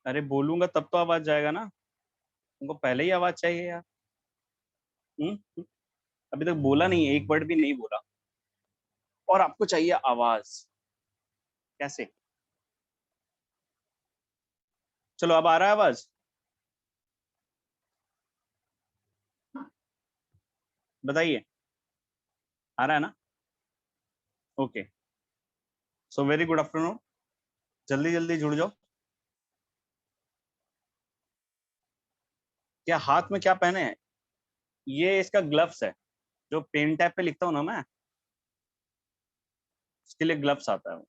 अरे बोलूंगा तब तो आवाज जाएगा ना, तुमको पहले ही आवाज चाहिए यार। हम्म। अभी तक बोला नहीं है, एक वर्ड भी नहीं बोला, और आपको चाहिए आवाज। कैसे? चलो अब आ रहा है आवाज? बताइए, आ रहा है ना? Okay. So very good afternoon. जल्दी जल्दी जुड़ जाओ। क्या हाथ में क्या पहने हैं? ये इसका ग्लव्स है। जो पेन टैप पे लिखता हूँ ना मैं, उसके लिए ग्लव्स आता है वो।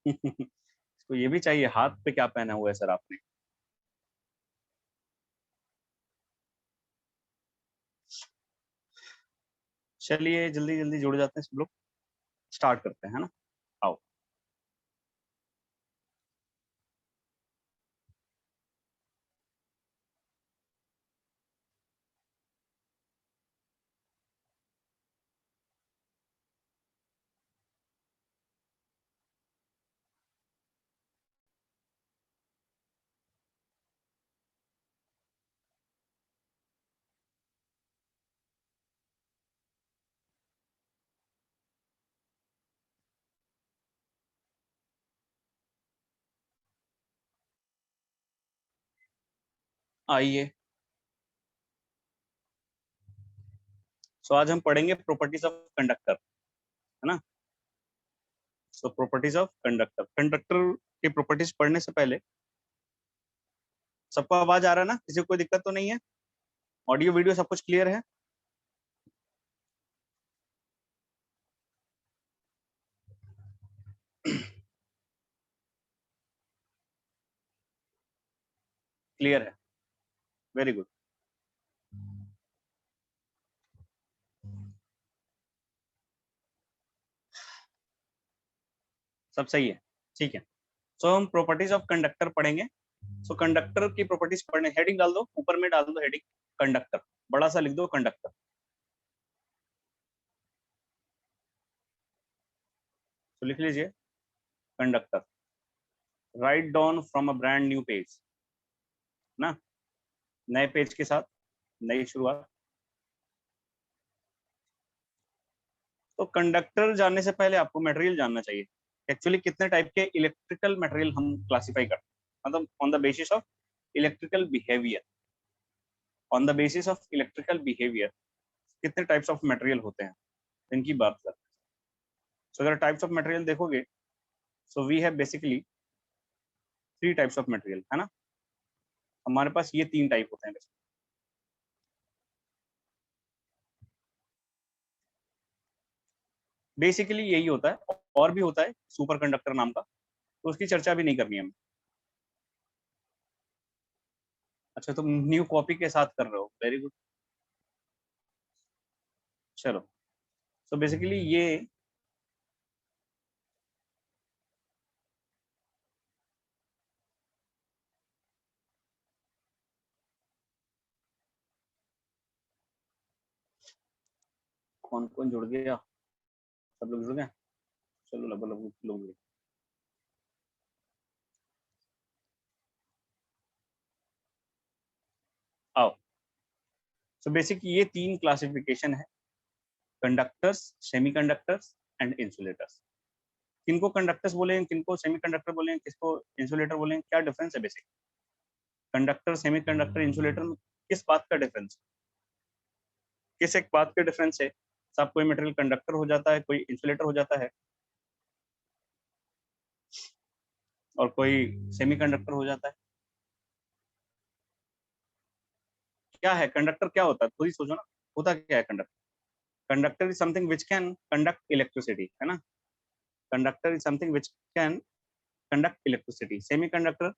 इसको ये भी चाहिए, हाथ पे क्या पहना हुआ है सर आपने? चलिए जल्दी जल्दी जुड़ जाते हैं सब लोग, स्टार्ट करते हैं, है ना? आओ। आइए। सो आज हम पढ़ेंगे प्रॉपर्टीज ऑफ कंडक्टर, है ना? सो प्रॉपर्टीज ऑफ कंडक्टर, कंडक्टर की प्रॉपर्टीज पढ़ने से पहले, सबको आवाज आ रहा है ना? किसी को कोई दिक्कत तो नहीं है? ऑडियो वीडियो सब कुछ क्लियर है? क्लियर है, वेरी गुड। सब सही है, ठीक है। सो हम प्रॉपर्टीज ऑफ कंडक्टर पढ़ेंगे। सो कंडक्टर की प्रॉपर्टीज पढ़ने, हेडिंग डाल दो, ऊपर में डाल दो हेडिंग कंडक्टर, बड़ा सा लिख दो कंडक्टर। तो लिख लीजिए conductor, write down from a brand new page ना, नए पेज के साथ नई शुरुआत। तो कंडक्टर जानने से पहले आपको मटेरियल जानना चाहिए। एक्चुअली कितने टाइप के इलेक्ट्रिकल मटेरियल हम क्लासिफाई करते हैं, मतलब on the basis of electrical behaviour, on the basis of electrical behaviour कितने टाइप्स ऑफ मटेरियल होते हैं, इनकी बात करते हैं। सो अगर टाइप्स ऑफ मटेरियल देखोगे, so we have basically three types of material, है ना? हमारे पास ये तीन टाइप होते हैं। बेसिकली यही होता है, और भी होता है सुपर कंडक्टर नाम का, तो उसकी चर्चा भी नहीं करनी है हमें। अच्छा, तुम न्यू कॉपी के साथ कर रहे हो, वेरी गुड। चलो, तो बेसिकली ये, कौन कौन जुड़ गया? सब लोग जुड़ गए? चलो लगभग लगभग लोग जुड़ गए। आओ। सो बेसिक ये तीन क्लासिफिकेशन है, कंडक्टर्स, सेमीकंडक्टर्स एंड इंसुलेटर्स। किनको कंडक्टर्स बोलेंगे, किनको सेमीकंडक्टर बोलेंगे, किसको इंसुलेटर बोलेंगे, क्या डिफरेंस है बेसिक? कंडक्टर, सेमीकंडक्टर, इंसुलेटर में किस बात का डिफरेंस, किस एक बात के डिफरेंस है? सब कोई मटेरियल कंडक्टर हो जाता है, कोई इंसुलेटर हो जाता है, और कोई सेमीकंडक्टर हो जाता है। क्या है कंडक्टर, क्या होता है, खुद ही सोचो ना, होता क्या है conductor? Conductor is something which can conduct electricity, है ना? Conductor is something which can conduct electricity. Semiconductor,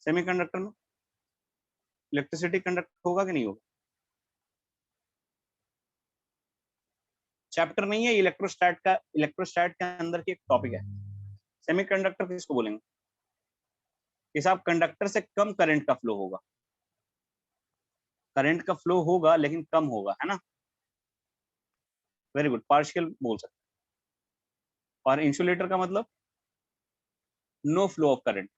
semiconductor में इलेक्ट्रिसिटी कंडक्ट होगा कि नहीं होगा? चैप्टर नहीं है इलेक्ट्रोस्टैट का, इलेक्ट्रोस्टैट के अंदर की एक टॉपिक है। सेमीकंडक्टर किसको बोलेंगे? कि साहब कंडक्टर से कम करंट का फ्लो होगा, करंट का फ्लो होगा लेकिन कम होगा, है ना? वेरी गुड, पार्शियल बोल सकते हैं। और इंसुलेटर का मतलब, no flow of current.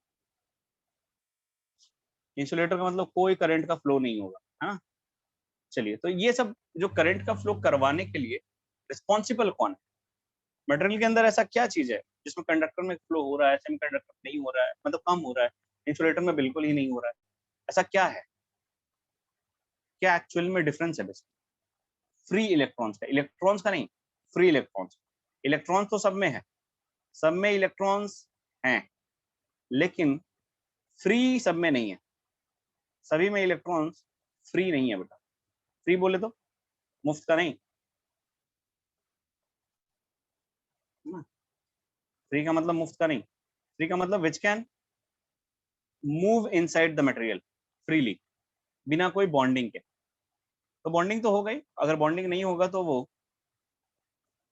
Insulator का मतलब कोई करंट का फ्लो नहीं होगा, है ना। चलिए, तो ये सब जो करंट का फ्लो करवाने के लिए रिस्पॉन्सिबल कौन है? मटेरियल के अंदर ऐसा क्या चीज है जिसमें कंडक्टर में फ्लो हो रहा है, सेमी कंडक्टर नहीं हो रहा है, मतलब कम हो रहा है, इंसुलेटर में बिल्कुल ही नहीं हो रहा है? ऐसा क्या है? क्या एक्चुअल में डिफरेंस है? बेसिक फ्री इलेक्ट्रॉन्स का, इलेक्ट्रॉन्स का नहीं, फ्री इलेक्ट्रॉन्स। इलेक्ट्रॉन्स तो सब में है, सब में इलेक्ट्रॉन्स हैं, लेकिन फ्री सब में नहीं है। सभी में इलेक्ट्रॉन्स फ्री नहीं है बेटा। फ्री बोले तो मुफ्त का नहीं, फ्री का मतलब मुफ्त का नहीं। फ्री का मतलब which can move inside the material freely, बिना कोई बॉन्डिंग के। तो बॉन्डिंग तो हो गई, अगर बॉन्डिंग नहीं होगा तो वो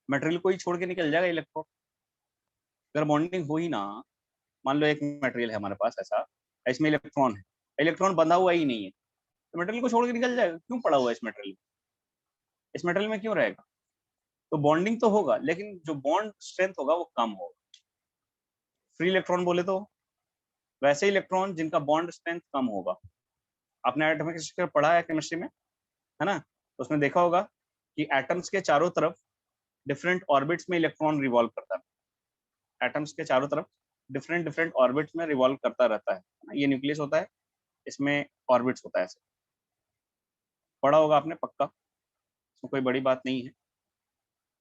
मटेरियल को ही छोड़ के निकल जाएगा इलेक्ट्रॉन। अगर बॉन्डिंग हो ही ना, मान लो एक मटेरियल है हमारे पास ऐसा, इसमें इलेक्ट्रॉन है, इलेक्ट्रॉन बंधा हुआ ही नहीं है, तो मटेरियल को छोड़ के निकल जाएगा। क्यों पड़ा हुआ है इस मटेरियल, इस मटेरियल में क्यों रहेगा? तो बॉन्डिंग तो होगा, लेकिन जो बॉन्ड स्ट्रेंथ होगा वो कम होगा। फ्री इलेक्ट्रॉन बोले तो वैसे इलेक्ट्रॉन जिनका बॉन्ड स्ट्रेंथ कम होगा। आपने एटॉमिक स्ट्रक्चर पढ़ा है केमिस्ट्री में, है ना, तो उसमें देखा होगा कि एटम्स के चारों तरफ डिफरेंट ऑर्बिट्स में इलेक्ट्रॉन रिवॉल्व करता है। एटम्स के चारों तरफ डिफरेंट डिफरेंट ऑर्बिट्स में रिवॉल्व करता रहता है। ये न्यूक्लियस होता है, इसमें ऑर्बिट्स होता है ऐसे। पढ़ा होगा आपने पक्का, इसमें कोई बड़ी बात नहीं है।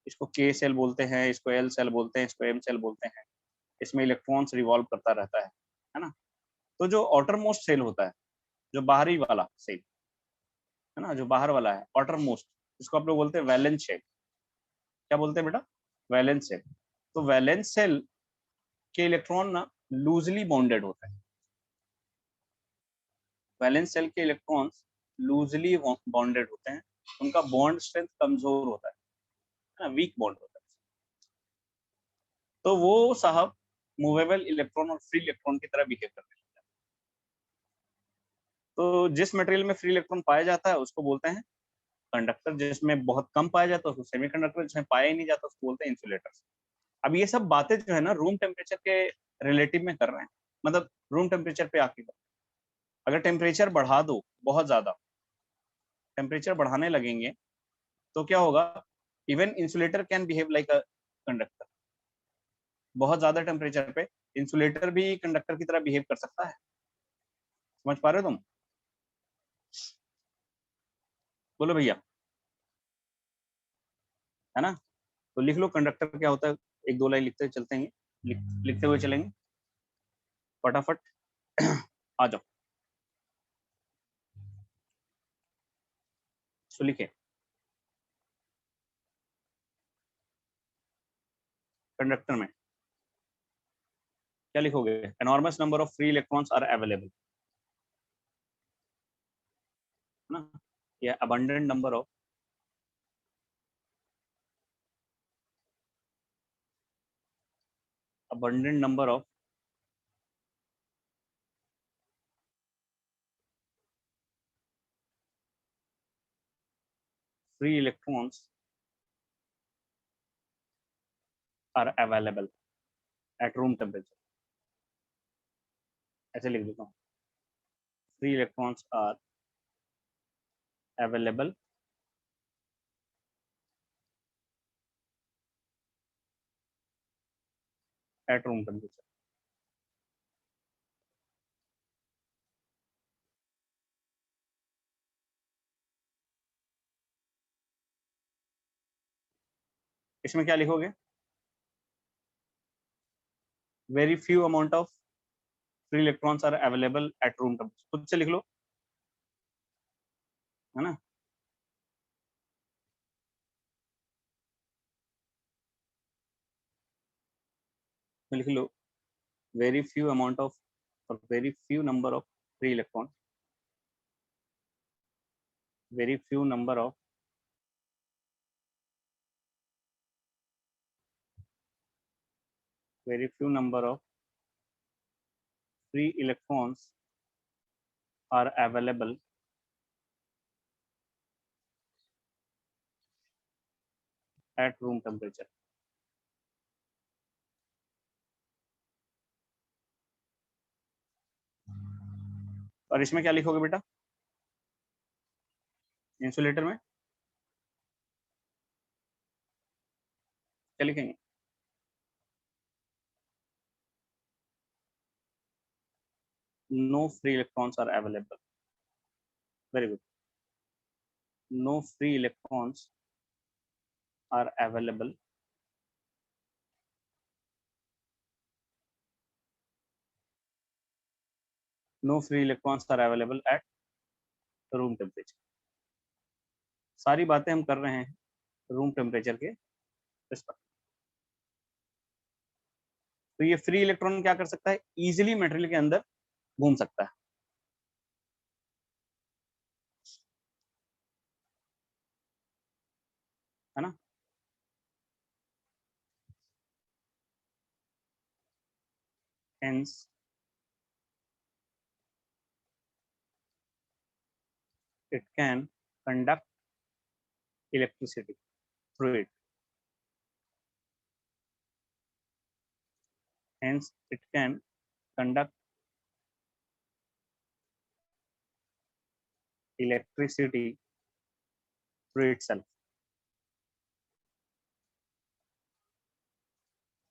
इसको के सेल बोलते हैं, इसको एल सेल बोलते हैं, इसको एम सेल बोलते हैं। इसमें इलेक्ट्रॉन्स रिवॉल्व करता रहता है ना। तो जो आउटर मोस्ट सेल होता है, जो बाहरी वाला सेल है ना, जो बाहर वाला है आउटर मोस्ट, इसको आप लोग बोलते हैं वैलेंस शेल। क्या बोलते हैं बेटा? Valence shell. तो वैलेंस सेल के इलेक्ट्रॉन ना लूजली बॉन्डेड होते हैं। वैलेंस सेल के इलेक्ट्रॉन्स लूजली बॉन्डेड होते हैं, उनका बॉन्ड स्ट्रेंथ कमजोर होता है ना, वीक बॉन्ड होता है। तो वो साहब मूवेबल इलेक्ट्रॉन और फ्री इलेक्ट्रॉन की तरह बिहेव करते हैं। तो जिस मटेरियल में फ्री इलेक्ट्रॉन पाया जाता है उसको बोलते हैं कंडक्टर, जिसमें बहुत कम पाया जाता है उसको सेमी कंडक्टर, जिसमें पाया ही नहीं जाता उसको बोलते हैं इंसुलेटर। अब ये सब बातें जो है ना रूम टेम्परेचर के रिलेटिव में कर रहे हैं, मतलब रूम टेम्परेचर पे आके। अगर टेम्परेचर बढ़ा दो बहुत ज्यादा, टेम्परेचर बढ़ाने लगेंगे तो क्या होगा? Even insulator can behave like a conductor. बहुत ज्यादा टेम्परेचर पे इंसुलेटर भी कंडक्टर की तरह बिहेव कर सकता है। समझ पा रहे हो तुम? बोलो भैया, है ना। तो लिख लो कंडक्टर क्या होता है, एक दो लाइन लिखते चलते हैं, लिखते हुए चलेंगे फटाफट। आ जाओ, सो लिखे कंडक्टर में क्या लिखोगे? Enormous number of free electrons are available, है ना, या abundant number of abundant number of free electrons are available at room temperature। ऐसे लिख देता हूँ, free electrons are available at room temperature। इसमें क्या लिखोगे? very few amount of free electrons are available at room temperature, खुद से लिख लो, है ना। लिख लो very few amount of or very few number of free electrons, very few number of very few number of free electrons are available at room temperature। और इसमें क्या लिखोगे बेटा, इंसुलेटर में क्या लिखेंगे? No free electrons are available. Very good. No free electrons are available no free electrons are available at room temperature. सारी बातें हम कर रहे हैं रूम टेम्परेचर के इस पर। तो ये फ्री इलेक्ट्रॉन क्या कर सकता है, इजीली मटेरियल के अंदर घूम सकता है ना? Hence it can conduct electricity through it. Hence it can conduct electricity through itself.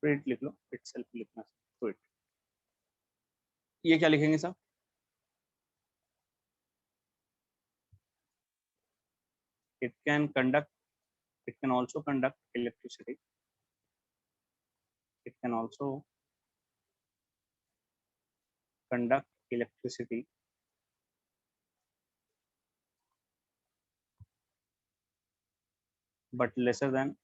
Through it लिख लो, itself लिखना, through it। ये क्या लिखेंगे साहब? It can conduct, it can also conduct electricity. It can also conduct electricity but lesser than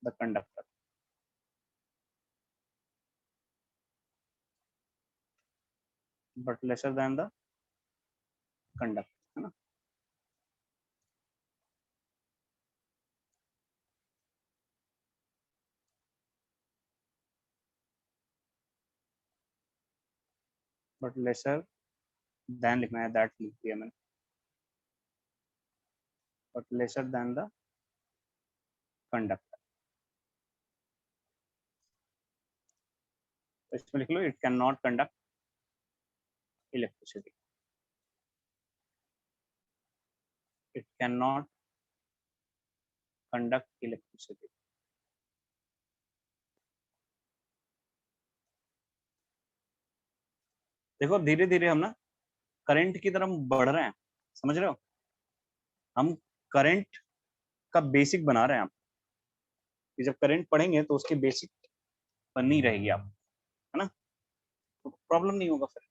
the conductor. But lesser than the conductor, है ना? But lesser than लिखना है, that लिख दिया मैंने। But lesser than the conductor। तो इसमें लिख लो, it cannot conduct electricity। It cannot conduct electricity। देखो धीरे धीरे हम ना करंट की तरफ बढ़ रहे हैं, समझ रहे हो? हम करंट का बेसिक बना रहे हैं आप, कि जब करंट पढ़ेंगे तो उसकी बेसिक बननी रहेगी आप, है ना? तो प्रॉब्लम नहीं होगा फिर।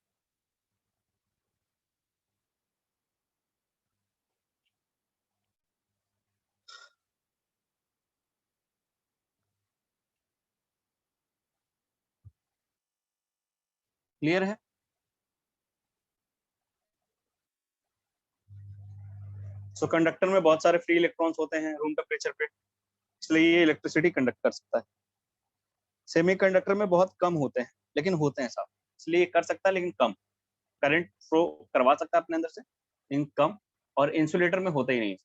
क्लियर है? सो कंडक्टर में बहुत सारे फ्री इलेक्ट्रॉन्स होते हैं रूम टेम्परेचर पे, इसलिए ये इलेक्ट्रिसिटी कंडक्ट कर सकता है। सेमीकंडक्टर में बहुत कम होते हैं, लेकिन होते हैं साहब, इसलिए कर सकता है लेकिन कम। करंट फ्लो करवा सकता है अपने अंदर से लेकिन कम, और इंसुलेटर में होता ही नहीं।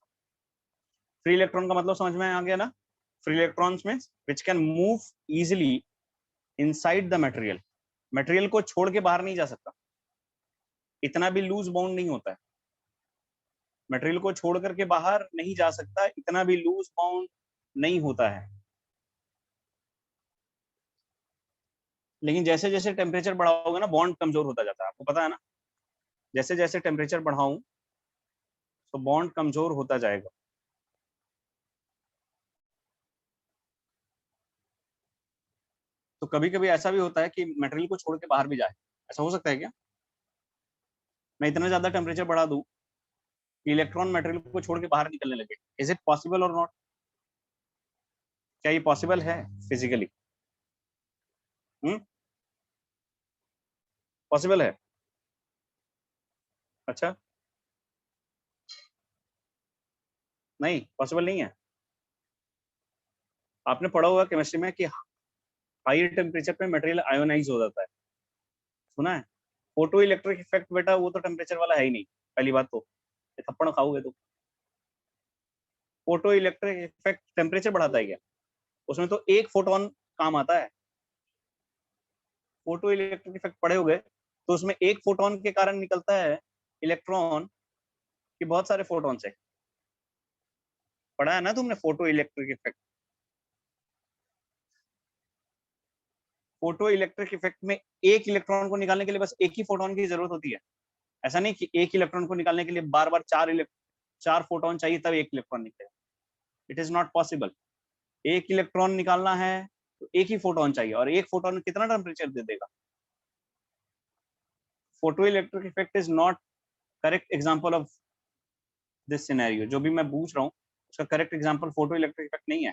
फ्री इलेक्ट्रॉन का मतलब समझ में आ गया ना? फ्री इलेक्ट्रॉन्स में which can move easily inside the material, material को छोड़ के बाहर नहीं जा सकता, इतना भी लूज बाउंड नहीं होता है, मटेरियल को छोड़ करके बाहर नहीं जा सकता, इतना भी लूज बाउंड नहीं होता है। लेकिन जैसे जैसे टेम्परेचर बढ़ाओगे ना, बॉन्ड कमजोर होता जाता है, आपको पता है ना? जैसे जैसे टेम्परेचर बढ़ाऊं तो बॉन्ड कमजोर होता जाएगा। तो कभी कभी ऐसा भी होता है कि मटेरियल को छोड़ के बाहर भी जाए, ऐसा हो सकता है क्या? मैं इतना ज्यादा टेम्परेचर बढ़ा दूं कि इलेक्ट्रॉन मटेरियल को छोड़ के बाहर निकलने लगे, इज इट पॉसिबल और नॉट? क्या ये पॉसिबल है फिजिकली? पॉसिबल है? अच्छा, नहीं पॉसिबल नहीं है। आपने पढ़ा होगा केमिस्ट्री में कि हाई टेम्परेचर पे मटेरियल आयोनाइज हो जाता है, सुना है? फोटो इलेक्ट्रिक इफेक्ट बेटा वो तो टेम्परेचर वाला है ही नहीं, पहली बात तो, ये थप्पड़ खाओगे तो। फोटो इलेक्ट्रिक इफेक्ट टेम्परेचर बढ़ाता है क्या? उसमें तो एक फोटोन काम आता है, फोटो इलेक्ट्रिक इफेक्ट पढ़े होगे, तो उसमें एक फोटोन के कारण निकलता है इलेक्ट्रॉन कि बहुत सारे फोटोन से, पढ़ा है ना तुमने photo electric effect. Photo electric effect में एक इलेक्ट्रॉन को निकालने के लिए बस एक ही फोटोन की जरूरत होती है। ऐसा नहीं कि एक इलेक्ट्रॉन को निकालने के लिए बार बार चार फोटोन चाहिए तब एक इलेक्ट्रॉन निकलेगा। It is not possible. एक इलेक्ट्रॉन निकालना है तो एक ही फोटोन चाहिए, और एक फोटोन कितना टेम्परेचर दे देगा। Photo electric effect is not correct example of this scenario. जो भी मैं पूछ रहा हूँ उसका correct example photo electric effect नहीं है।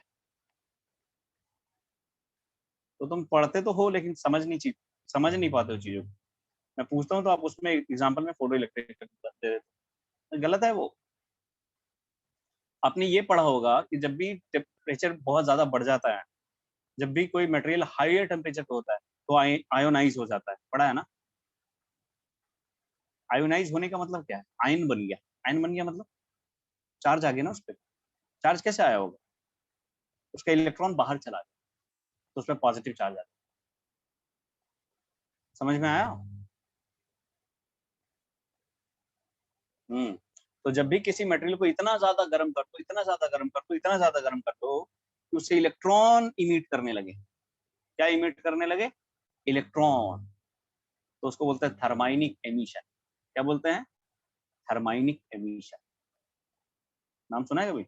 तो तुम पढ़ते तो हो लेकिन समझ नहीं पाते हो चीजों को। मैं पूछता हूँ तो आप उसमें एग्जाम्पल में फोटो इलेक्ट्रिक इफेक्ट दे देते, गलत है वो। आपने ये पढ़ा होगा कि जब भी टेम्परेचर बहुत ज्यादा बढ़ जाता है, जब भी कोई मटेरियल हायर टेम्परेचर पे होता है तो आयोनाइज हो जाता है, पढ़ा है ना। आयोनाइज होने का मतलब क्या है, आयन बन गया। आयन बन गया मतलब चार्ज आ गया ना उस पर। चार्ज कैसे आया होगा, उसका इलेक्ट्रॉन बाहर चला गया तो उसमें पॉजिटिव चार्ज आ गया। समझ में आया। हम्म। तो जब भी किसी मटेरियल को इतना ज्यादा गर्म कर दो, इतना ज्यादा गर्म कर दो, इतना ज्यादा गर्म कर दो कि उससे इलेक्ट्रॉन इमिट करने लगे। क्या इमिट करने लगे, इलेक्ट्रॉन। तो उसको बोलते हैं थर्माइनिक एमिशन। क्या बोलते हैं, थर्माइनिक एमिशन। नाम सुना है कभी,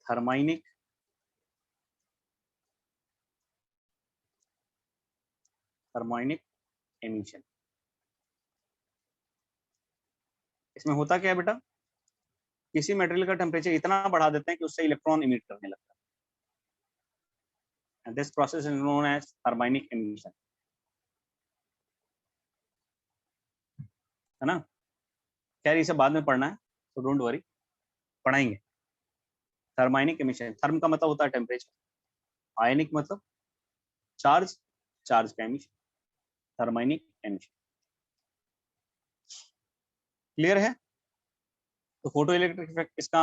थर्माइनिक थर्माइनिक एमिशन। इसमें होता क्या है बेटा, किसी मटेरियल का टेम्परेचर इतना बढ़ा देते हैं कि उससे इलेक्ट्रॉन इमिट करने लगता है। This process is known as thermionic emission, है ना। खैर इसे बाद में पढ़ना है तो डोंट वरी, पढ़ाएंगे। थर्माइनिक एमिशन, थर्म का मतलब होता है टेम्परेचर, आयनिक मतलब चार्ज, चार्ज का एमिशन, थर्माइनिक एमिशन। क्लियर है। तो फोटो इलेक्ट्रिक इफेक्ट इसका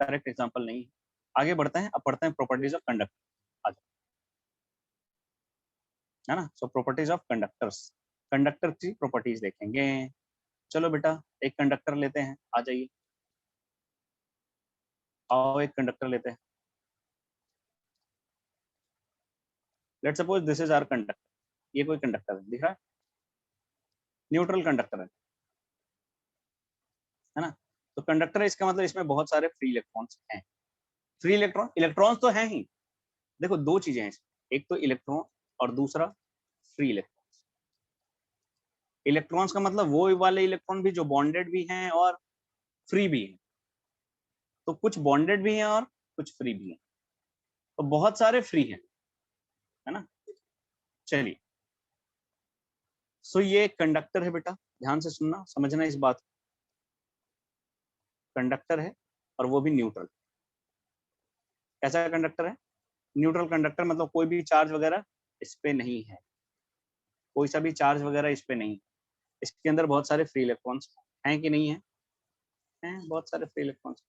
डायरेक्ट एग्जांपल नहीं है। आगे बढ़ते हैं, अब पढ़ते हैं प्रॉपर्टीज ऑफ कंडक्टर, है ना। सो प्रॉपर्टीज ऑफ कंडक्टर्स, कंडक्टर की प्रॉपर्टीज देखेंगे। चलो बेटा एक कंडक्टर लेते हैं, आ जाइए। आओ एक कंडक्टर लेते हैं। Let's suppose this is our conductor. ये कोई कंडक्टर है, दिख रहा है, न्यूट्रल कंडक्टर है ना। तो कंडक्टर है इसका मतलब इसमें बहुत सारे फ्री इलेक्ट्रॉन्स हैं। फ्री इलेक्ट्रॉन, इलेक्ट्रॉन्स तो हैं ही। देखो दो चीजें हैं इसमें, एक तो इलेक्ट्रॉन और दूसरा फ्री इलेक्ट्रॉन। इलेक्ट्रॉन्स का मतलब वो वाले इलेक्ट्रॉन भी जो बॉन्डेड भी हैं और फ्री भी हैं। तो कुछ बॉन्डेड भी हैं और कुछ फ्री भी हैं, तो बहुत सारे फ्री हैं, है ना। चलिए, सो ये कंडक्टर है बेटा, ध्यान से सुनना, समझना इस बात। कंडक्टर है और वो भी न्यूट्रल। कैसा कंडक्टर है, न्यूट्रल कंडक्टर मतलब कोई भी चार्ज वगैरह इस पे नहीं है, कोई सा भी चार्ज वगैरह इस पे नहीं। इसके अंदर बहुत सारे फ्री इलेक्ट्रॉन्स हैं कि नहीं है, हैं बहुत सारे फ्री इलेक्ट्रॉन्स।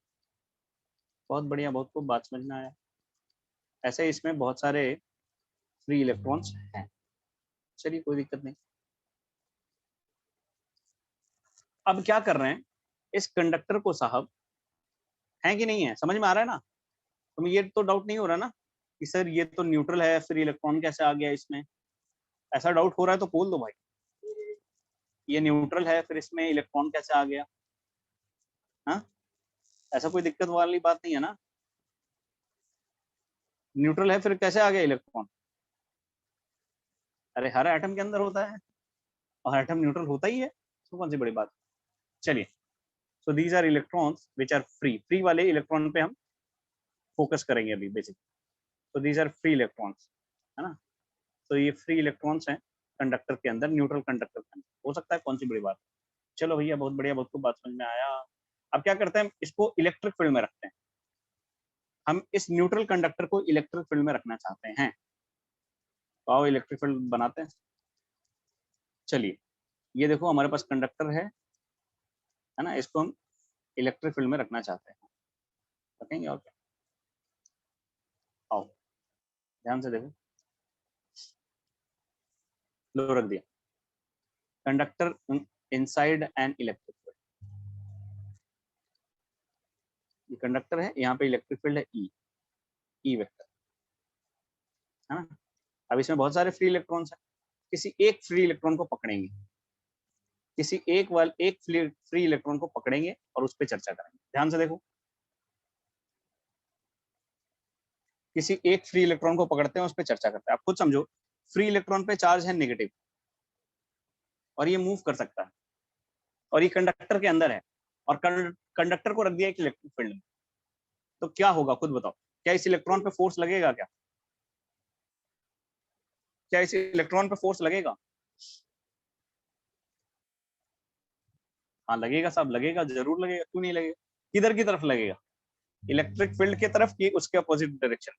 बहुत बढ़िया, बहुत खूब, बात समझ में आया। ऐसे इसमें बहुत सारे फ्री इलेक्ट्रॉन्स हैं। चलिए कोई दिक्कत नहीं। अब क्या कर रहे हैं, इस कंडक्टर को साहब, है कि नहीं है, समझ में आ रहा है ना। तुम्हें ये तो डाउट नहीं हो रहा ना कि सर ये तो न्यूट्रल है, फिर इलेक्ट्रॉन कैसे आ गया इसमें। ऐसा डाउट हो रहा है तो बोल दो भाई, ये न्यूट्रल है फिर इसमें इलेक्ट्रॉन कैसे आ गया। हाँ, ऐसा कोई दिक्कत वाली बात नहीं है ना। न्यूट्रल है फिर कैसे आ गया इलेक्ट्रॉन। अरे हर एटम के अंदर होता है और एटम न्यूट्रल होता ही है, तो कौन सी बड़ी बात। चलिए, so these are electrons which are free. Free वाले इलेक्ट्रॉन पे हम फोकस करेंगे अभी बेसिक। तो दीज आर फ्री इलेक्ट्रॉन्स, है ना। तो ये फ्री इलेक्ट्रॉन्स हैं कंडक्टर के अंदर, न्यूट्रल कंडक्टर के अंदर, हो सकता है कौन सी बड़ी बात। चलो भैया बहुत बढ़िया, बहुत को बात समझ में आया। अब क्या करते हैं, इसको इलेक्ट्रिक फील्ड में रखते हैं। हम इस न्यूट्रल कंडक्टर को इलेक्ट्रिक फील्ड में रखना चाहते हैं, तो आओ इलेक्ट्रिक फील्ड बनाते हैं। चलिए, ये देखो हमारे पास कंडक्टर है ना, इसको हम इलेक्ट्रिक फील्ड में रखना चाहते हैं। रखेंगे और क्या, आओ। ध्यान से देखो, लो रख दिया, conductor inside N electric field, ये कंडक्टर है, यहाँ पे इलेक्ट्रिक फील्ड है ई, ई वेक्टर, है ना। अब इसमें बहुत सारे फ्री इलेक्ट्रॉन्स हैं, किसी एक फ्री इलेक्ट्रॉन को पकड़ेंगे, किसी एक फ्री इलेक्ट्रॉन को पकड़ेंगे और उस पर चर्चा करेंगे। ध्यान से देखो, किसी एक फ्री इलेक्ट्रॉन को पकड़ते हैं, उस पर चर्चा करते हैं। आप खुद समझो, फ्री इलेक्ट्रॉन पे चार्ज है नेगेटिव और ये मूव कर सकता है, और ये कंडक्टर के अंदर है, और कंडक्टर को रख दिया एक इलेक्ट्रिक फील्ड में, तो क्या होगा खुद बताओ? क्या इस इलेक्ट्रॉन पे फोर्स लगेगा? क्या इस इलेक्ट्रॉन पे फोर्स लगेगा? हाँ लगेगा साहब, लगेगा, जरूर लगेगा, क्यों नहीं लगेगा। किधर की तरफ लगेगा? इलेक्ट्रिक फील्ड की तरफ की उसके opposite direction.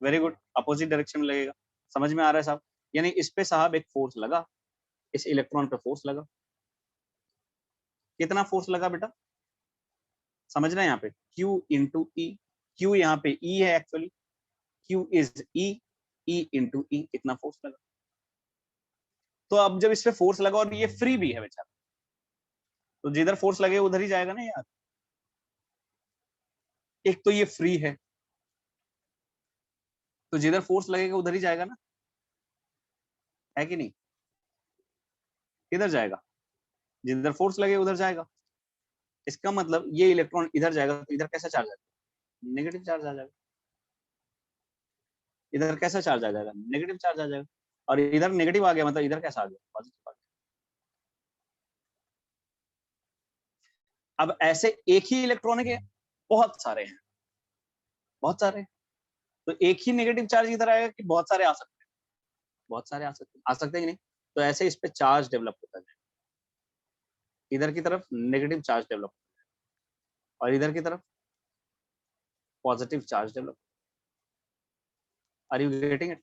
Very good, opposite direction में लगेगा। समझ में आ रहा है साहब? यानी इस पे साहब एक फोर्स लगा, इस इलेक्ट्रॉन पे फोर्स लगा। कितना फोर्स लगा बेटा? समझना यहाँ पे, Q इंटू ई, Q यहाँ पे E है actually, Q is E, E into E, इतना फोर्स लगा। तो अब जब इस पे फोर्स लगा और ये फ्री भी है बेचारा, तो जिधर फोर्स लगे उधर ही जाएगा ना यार। एक तो ये फ्री है, तो जिधर फोर्स लगेगा उधर ही जाएगा ना, है कि नहीं? किधर जाएगा? जिधर फोर्स लगे उधर जाएगा। इसका मतलब ये इलेक्ट्रॉन इधर जाएगा, तो इधर कैसा चार्ज आएगा? नेगेटिव चार्ज आ जाएगा। इधर कैसा चार्ज आ जाएगा? नेगेटिव चार्ज आ जाएगा। और इधर नेगेटिव आ गया, मतलब इधर कैसा आ गया? पॉजिटिव आ गया। अब ऐसे एक ही इलेक्ट्रॉन के बहुत सारे हैं, बहुत सारे। तो एक ही नेगेटिव चार्ज इधर आएगा कि बहुत सारे आ सकते हैं? बहुत सारे आ सकते हैं, आ सकते हैं कि नहीं? तो ऐसे इस पे चार्ज डेवलप होता है, इधर की तरफ नेगेटिव चार्ज डेवलप, और इधर की तरफ positive charge develop. Are you getting it?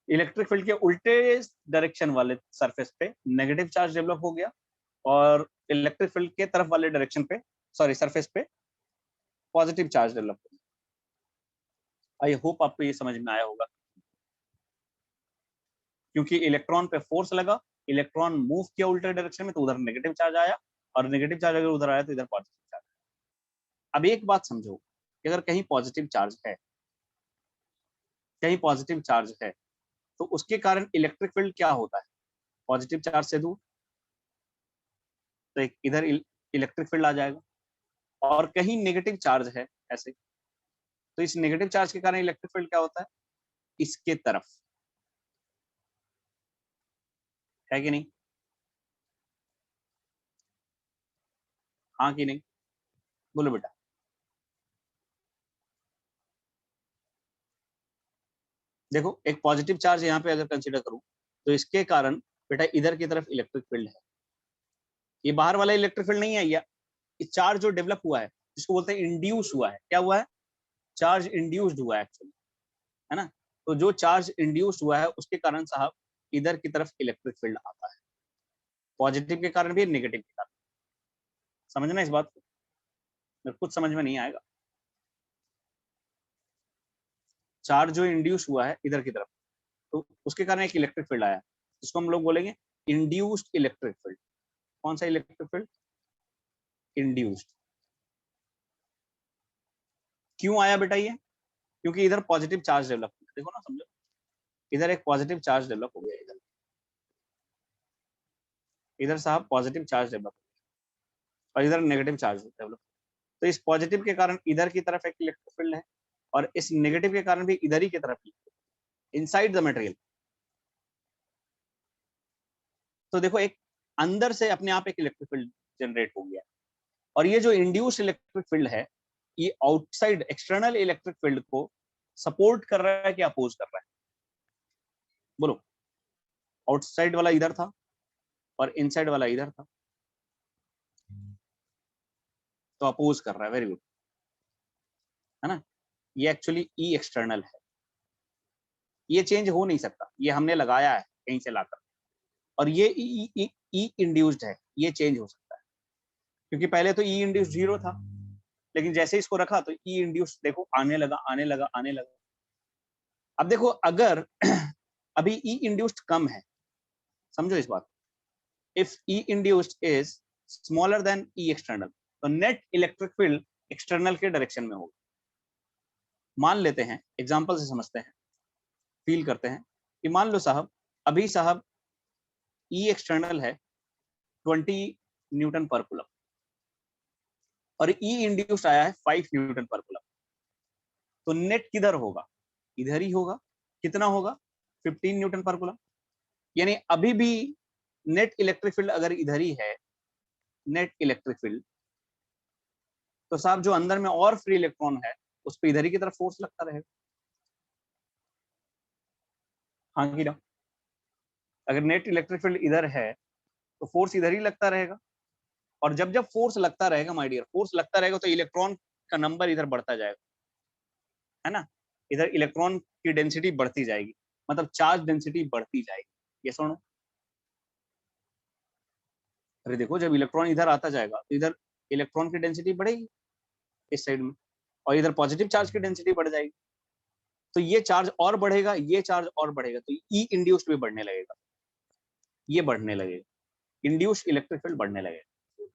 Electric field के उल्टे डायरेक्शन वाले सरफेस पे नेगेटिव चार्ज डेवलप हो गया, और इलेक्ट्रिक फील्ड के तरफ वाले डायरेक्शन पे, सॉरी सरफेस पे, पॉजिटिव चार्ज डेवलप हो गया। आई होप आपको ये समझ में आया होगा, क्योंकि इलेक्ट्रॉन पे फोर्स लगा, इलेक्ट्रॉन मूव किया उल्टे डायरेक्शन में, तो उधर नेगेटिव चार्ज आया, और नेगेटिव चार्ज अगर उधर आया तो इधर पॉजिटिव चार्ज। अब एक बात समझो कि अगर कहीं पॉजिटिव चार्ज है, कहीं पॉजिटिव चार्ज है, तो उसके कारण इलेक्ट्रिक फील्ड क्या होता है? पॉजिटिव चार्ज से दूर, तो एक इधर इलेक्ट्रिक फील्ड आ जाएगा, और कहीं नेगेटिव चार्ज है ऐसे, तो इस नेगेटिव चार्ज के कारण इलेक्ट्रिक फील्ड क्या होता है? इसके तरफ, है कि नहीं? हाँ कि नहीं? बोलो बेटा। देखो, एक पॉजिटिव चार्ज यहाँ पे अगर कंसीडर करूं, तो इसके कारण बेटा इधर की तरफ इलेक्ट्रिक फील्ड है। ये बाहर वाला इलेक्ट्रिक फील्ड नहीं है, ये चार्ज जो डेवलप हुआ है, जिसको बोलते हैं इंड्यूस हुआ है, क्या हुआ है? चार्ज इंड्यूस्ड हुआ है एक्चुअली, है ना। तो जो चार्ज इंड्यूस्ड हुआ है उसके कारण साहब इधर की तरफ इलेक्ट्रिक फील्ड आता है, पॉजिटिव के कारण भी, नेगेटिव के कारण। समझना इस बात को, मेरे कुछ समझ में नहीं आएगा। चार्ज जो इंड्यूस हुआ है इधर की तरफ, तो उसके कारण एक इलेक्ट्रिक फील्ड आया, जिसको हम लोग बोलेंगे इंड्यूस्ड इलेक्ट्रिक फील्ड। कौन सा इलेक्ट्रिक फील्ड? इंड्यूस्ड। क्यों आया बेटा ये? क्योंकि इधर पॉजिटिव चार्ज डेवलप हो गया, देखो ना, समझो, इधर एक पॉजिटिव चार्ज डेवलप हो गया, इधर इधर साहब पॉजिटिव चार्ज डेवलप, और इधर नेगेटिव चार्ज डेवलप। तो इस पॉजिटिव के कारण इधर की तरफ एक इलेक्ट्रिक फील्ड है, और इस नेगेटिव के कारण भी इधर ही की तरफ, इनसाइड द मटेरियल। तो देखो, एक अंदर से अपने आप एक इलेक्ट्रिक फील्ड जनरेट हो गया, और ये जो इंड्यूस्ड इलेक्ट्रिक फील्ड है, ये आउटसाइड एक्सटर्नल इलेक्ट्रिक फील्ड को सपोर्ट कर रहा है कि अपोज कर रहा है? बोलो। आउटसाइड वाला इधर था और इनसाइड वाला इधर था, तो अपोज कर रहा है। वेरी गुड, है ना। ये एक्चुअली ई एक्सटर्नल है, ये चेंज हो नहीं सकता, ये हमने लगाया है कहीं से लाकर, और ये ई इंड्यूस्ड है, ये चेंज हो सकता है। क्योंकि पहले तो ई इंड्यूस 0 था, लेकिन जैसे इसको रखा तो ई इंड्यूस देखो आने लगा आने लगा आने लगा। अब देखो अगर अभी ई इंड्यूस्ड कम है, समझो इस बात, if E induced is smaller than E external, तो नेट इलेक्ट्रिक फील्ड एक्सटर्नल के डायरेक्शन में होगा। मान लेते हैं, एग्जांपल से समझते हैं, फील करते हैं कि मान लो साहब, अभी साहब ई एक्सटर्नल है 20 न्यूटन पर कूलम और ई इंड्यूस्ड आया है 5 न्यूटन पर कूलम, तो नेट किधर होगा? इधर ही होगा। कितना होगा? 15 न्यूटन पर कूलम। यानी अभी भी नेट इलेक्ट्रिक फील्ड अगर इधर ही है, नेट इलेक्ट्रिक फील्ड, तो साहब जो अंदर में और फ्री इलेक्ट्रॉन है उस पर इधर ही की तरफ फोर्स लगता रहेगा। हाँ की ना? अगर नेट इलेक्ट्रिक फील्ड इधर है तो फोर्स इधर ही लगता रहेगा, और जब जब फोर्स लगता रहेगा माय डियर, फोर्स लगता रहेगा तो इलेक्ट्रॉन का नंबर इधर बढ़ता जाएगा, है ना? इधर इलेक्ट्रॉन की डेंसिटी बढ़ती जाएगी, मतलब चार्ज डेंसिटी बढ़ती जाएगी। ये सुनो, अरे देखो जब इलेक्ट्रॉन इधर आता जाएगा तो इधर इलेक्ट्रॉन की डेंसिटी बढ़ेगी इस साइड में, और इधर पॉजिटिव चार्ज की डेंसिटी बढ़ जाएगी, तो ये चार्ज और बढ़ेगा, ये चार्ज और बढ़ेगा, तो ई इंड्यूस्ड भी बढ़ने लगेगा, ये बढ़ने लगेगा, इंड्यूस्ड इलेक्ट्रिक फील्ड बढ़ने लगेगा।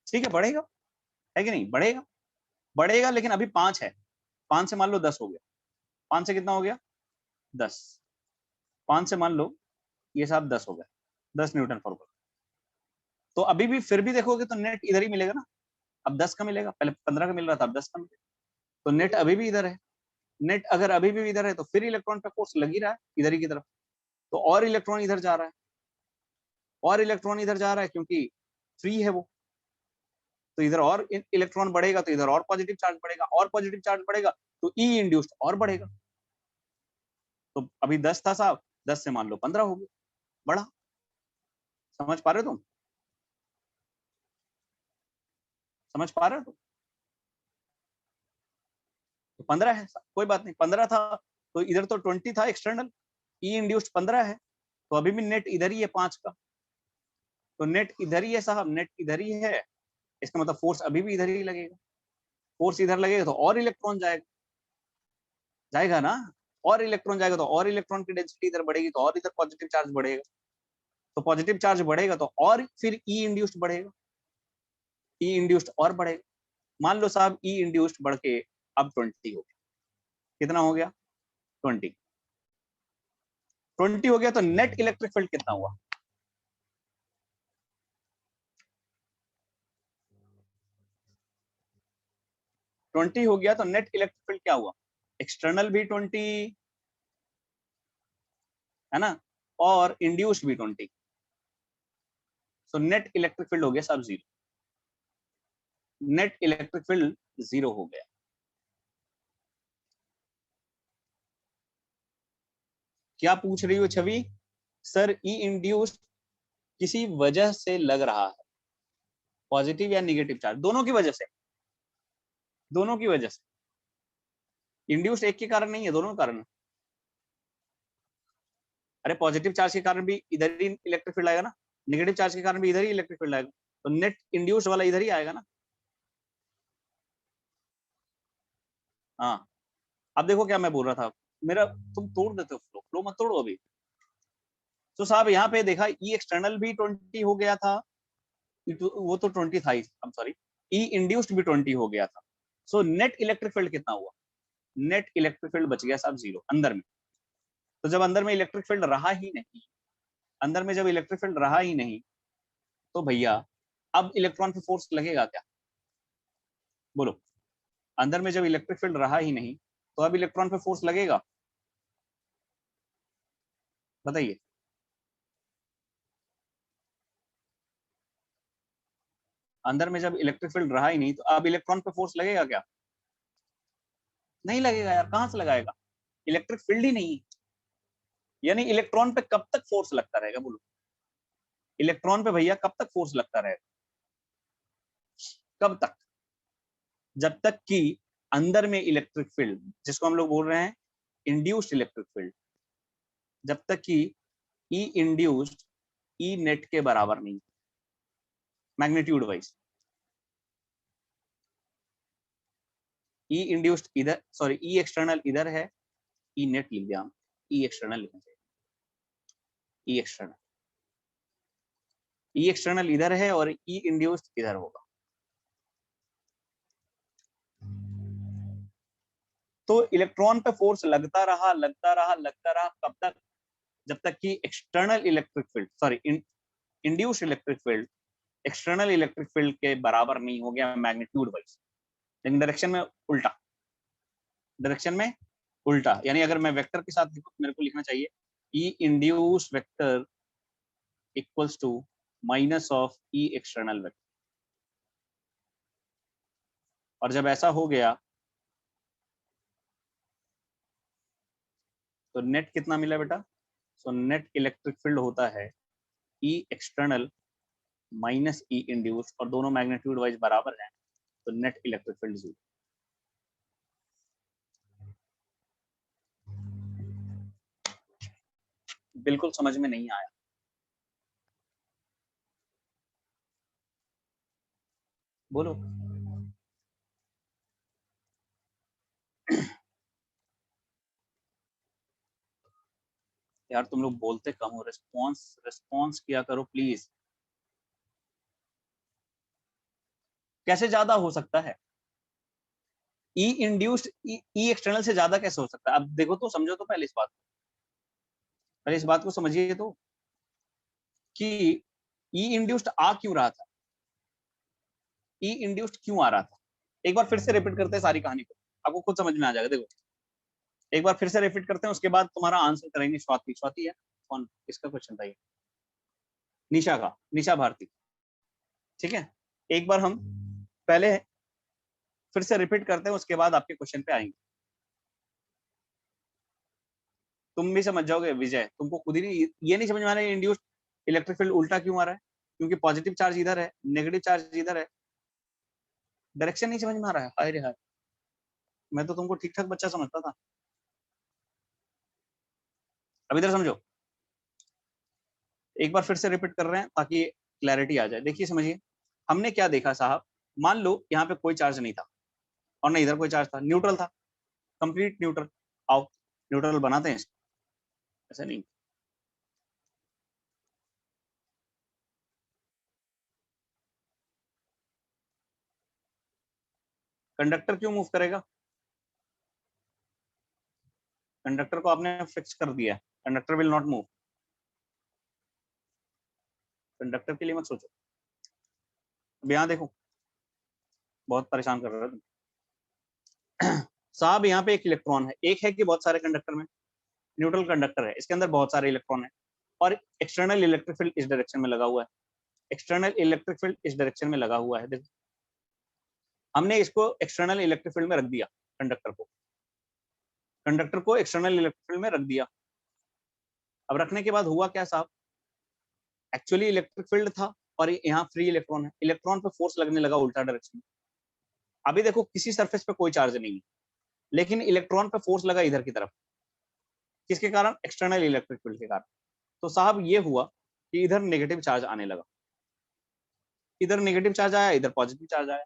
ठीक है, बढ़ेगा, है कि नहीं? बढ़ेगा, बढ़ेगा, लेकिन अभी 5 है, 5 से मान लो 10 हो गया, 5 से कितना हो गया? 10, 5 से मान लो ये साहब 10 हो गया, 10 न्यूटन पर वोल्ट। तो अभी भी फिर भी देखोगे तो नेट इधर ही मिलेगा ना, अब 10 का मिलेगा, पहले 15 का मिल रहा था, अब 10 का मिलेगा, तो नेट अभी भी इधर है। नेट अगर अभी भी इधर है तो फिर इलेक्ट्रॉन पे फोर्स लग ही रहा है इधर ही की तरफ, तो और इलेक्ट्रॉन इधर जा रहा है, और इलेक्ट्रॉन इधर जा रहा है क्योंकि फ्री है वो, तो इधर और इलेक्ट्रॉन बढ़ेगा तो इधर और पॉजिटिव चार्ज बढ़ेगा, और पॉजिटिव चार्ज बढ़ेगा तो ई इंड्यूस्ड और बढ़ेगा। तो अभी 10 था साहब, 10 से मान लो 15 हो गया, बढ़ा। समझ पा रहे हो तुम? समझ पा रहे हो तुम? तो 15 है, कोई बात नहीं, 15 था तो इधर तो 20 था एक्सटर्नल, ई इंड्यूस्ड 15 है, तो अभी भी नेट इधर ही है 5 का, तो नेट इधर ही है साहब, नेट इधर ही है, इसका मतलब फोर्स अभी भी इधर ही लगेगा, फोर्स इधर लगेगा तो और इलेक्ट्रॉन जाएगा, जाएगा ना, और इलेक्ट्रॉन जाएगा तो और इलेक्ट्रॉन की डेंसिटी इधर बढ़ेगी, तो और इधर पॉजिटिव चार्ज बढ़ेगा, तो पॉजिटिव चार्ज बढ़ेगा तो और फिर ई इंड्यूस्ड बढ़ेगा, ई इंड्यूस्ड और बढ़ेगा। मान लो साहब ई इंड्यूस्ड बढ़ के अब 20 हो गया, कितना हो गया? 20, 20 हो गया, तो नेट इलेक्ट्रिक फील्ड कितना हुआ? ट्वेंटी हो गया तो नेट इलेक्ट्रिक फील्ड क्या हुआ? एक्सटर्नल भी 20 है ना, और इंड्यूस्ड भी 20, सो नेट इलेक्ट्रिक फील्ड हो गया साहब 0, नेट इलेक्ट्रिक फील्ड 0 हो गया। क्या पूछ रही हो छवि? सर ई इंड्यूस्ड किसी वजह से लग रहा है, पॉजिटिव या निगेटिव चार्ज, दोनों की वजह से, दोनों की वजह से, इंड्यूस्ड एक के कारण नहीं है, दोनों कारण। अरे पॉजिटिव चार्ज के कारण भी इधर ही इलेक्ट्रिक फील्ड आएगा ना, नेगेटिव चार्ज के कारण भी इधर ही इलेक्ट्रिक फील्ड आएगा, तो नेट इंड्यूस्ड वाला इधर ही आएगा ना। हाँ, अब देखो क्या मैं बोल रहा था, मेरा तुम तोड़ देते हो फ्लो, फ्लो मत तोड़ो अभी। तो साहब यहाँ पे देखा ई एक्सटर्नल भी 20 हो गया था, वो तो 20 था ही, I am sorry, E induced भी 20 हो गया था, सो नेट इलेक्ट्रिक फील्ड कितना हुआ? नेट इलेक्ट्रिक फील्ड बच गया साहब 0 अंदर में। तो जब अंदर में इलेक्ट्रिक फील्ड रहा ही नहीं, अंदर में जब इलेक्ट्रिक फील्ड रहा ही नहीं, तो भैया अब इलेक्ट्रॉन पे फोर्स लगेगा क्या? बोलो, अंदर में जब इलेक्ट्रिक फील्ड रहा ही नहीं तो अब इलेक्ट्रॉन पे फोर्स लगेगा? बताइए। अंदर में जब इलेक्ट्रिक फील्ड रहा ही नहीं तो अब इलेक्ट्रॉन पे फोर्स लगेगा क्या? नहीं लगेगा यार, कहां से लगाएगा? इलेक्ट्रिक फील्ड ही नहीं है, यानी इलेक्ट्रॉन पे कब तक फोर्स लगता रहेगा? बोलो, इलेक्ट्रॉन पे भैया कब तक फोर्स लगता रहेगा? कब तक? जब तक कि अंदर में इलेक्ट्रिक फील्ड, जिसको हम लोग बोल रहे हैं इंड्यूस्ड इलेक्ट्रिक फील्ड, जब तक कि ई इंड्यूस्ड ई नेट के बराबर नहीं, मैग्नीट्यूड वाइज। ई इंड्यूस्ड इधर, सॉरी ई एक्सटर्नल इधर है, ई नेट लिख दिया, ई एक्सटर्नल लिखना चाहिए, ई एक्सटर्नल, ई एक्सटर्नल इधर है और ई इंड्यूस्ड इधर होगा। तो इलेक्ट्रॉन पे फोर्स लगता रहा लगता रहा लगता रहा, कब तक? जब तक कि external electric field, sorry induced electric field external electric field के बराबर नहीं हो गया मैग्नीट्यूड वाइज, लेकिन डायरेक्शन में उल्टा, डायरेक्शन में उल्टा। यानी अगर मैं वेक्टर के साथ लिखूं, मेरे को लिखना चाहिए E induced vector equals to minus of E external vector. और जब ऐसा हो गया तो नेट कितना मिला बेटा? सो नेट इलेक्ट्रिक फील्ड होता है ई एक्सटर्नल माइनस ई इंड्यूस, और दोनों मैग्नीट्यूड वाइज बराबर हैं, तो नेट इलेक्ट्रिक फील्ड 0। बिल्कुल समझ में नहीं आया? बोलो। यार तुम लोग बोलते कम हो, रिस्पॉन्स रिस्पॉन्स किया करो प्लीज। कैसे ज्यादा हो सकता है? ई इंड्यूस्ड ई एक्सटर्नल से ज्यादा कैसे हो सकता है? अब देखो तो, समझो तो पहले इस बात को, पहले इस बात को समझिए तो कि ई इंड्यूस्ड आ क्यों रहा था, ई इंड्यूस्ड क्यों आ रहा था। एक बार फिर से रिपीट करते हैं सारी कहानी को, आपको खुद समझ में आ जाएगा। देखो एक बार फिर से रिपीट करते हैं, उसके बाद तुम्हारा आंसर करेंगे। स्वाति, स्वाति है कौन, किसका क्वेश्चन था ये? निशा का, निशा भारती। ठीक है, एक बार हम पहले फिर से रिपीट करते हैं, उसके बाद आपके क्वेश्चन पे आएंगे। तुम भी समझ जाओगे विजय, तुमको खुद ही नहीं, ये नहीं समझ में आ रहा है इंड्यूस्ड इलेक्ट्रिक फील्ड उल्टा क्यों आ रहा है, क्योंकि पॉजिटिव चार्ज इधर है, नेगेटिव चार्ज इधर है। डायरेक्शन नहीं समझ में आ रहा है? हाय रे हाय, मैं तो तुमको ठीक ठाक बच्चा समझता था। अब इधर समझो, एक बार फिर से रिपीट कर रहे हैं ताकि क्लैरिटी आ जाए। देखिए समझिए, हमने क्या देखा साहब, मान लो यहाँ पे कोई चार्ज नहीं था और ना इधर कोई चार्ज था, न्यूट्रल था, कंप्लीट न्यूट्रल। आओ न्यूट्रल बनाते हैं इसको, ऐसा नहीं। कंडक्टर क्यों मूव करेगा? कंडक्टर को आपने फिक्स कर दिया, conductor will not move. Conductor के लिए मत सोचो। अब यहाँ देखो, बहुत परेशान कर रहा है तुम। साहब यहाँ पे एक इलेक्ट्रॉन है, एक है कि बहुत सारे कंडक्टर में? न्यूट्रल कंडक्टर है, इसके अंदर बहुत सारे इलेक्ट्रॉन है, और एक्सटर्नल इलेक्ट्रिक फील्ड इस डायरेक्शन में लगा हुआ है, एक्सटर्नल इलेक्ट्रिक फील्ड इस डायरेक्शन में लगा हुआ है। देखो हमने इसको एक्सटर्नल इलेक्ट्रिक फील्ड में रख दिया, कंडक्टर को, कंडक्टर को एक्सटर्नल इलेक्ट्रिक फील्ड में रख दिया। अब रखने के बाद हुआ क्या साहब, एक्चुअली इलेक्ट्रिक फील्ड था और यहाँ फ्री इलेक्ट्रॉन है, इलेक्ट्रॉन पे फोर्स लगने लगा उल्टा डायरेक्शन में। अभी देखो किसी सरफेस पे कोई चार्ज नहीं है, लेकिन इलेक्ट्रॉन पे फोर्स लगा इधर की तरफ, किसके कारण? एक्सटर्नल इलेक्ट्रिक फील्ड के कारण। तो साहब ये हुआ कि इधर नेगेटिव चार्ज आने लगा, इधर नेगेटिव चार्ज आया, इधर पॉजिटिव चार्ज आया।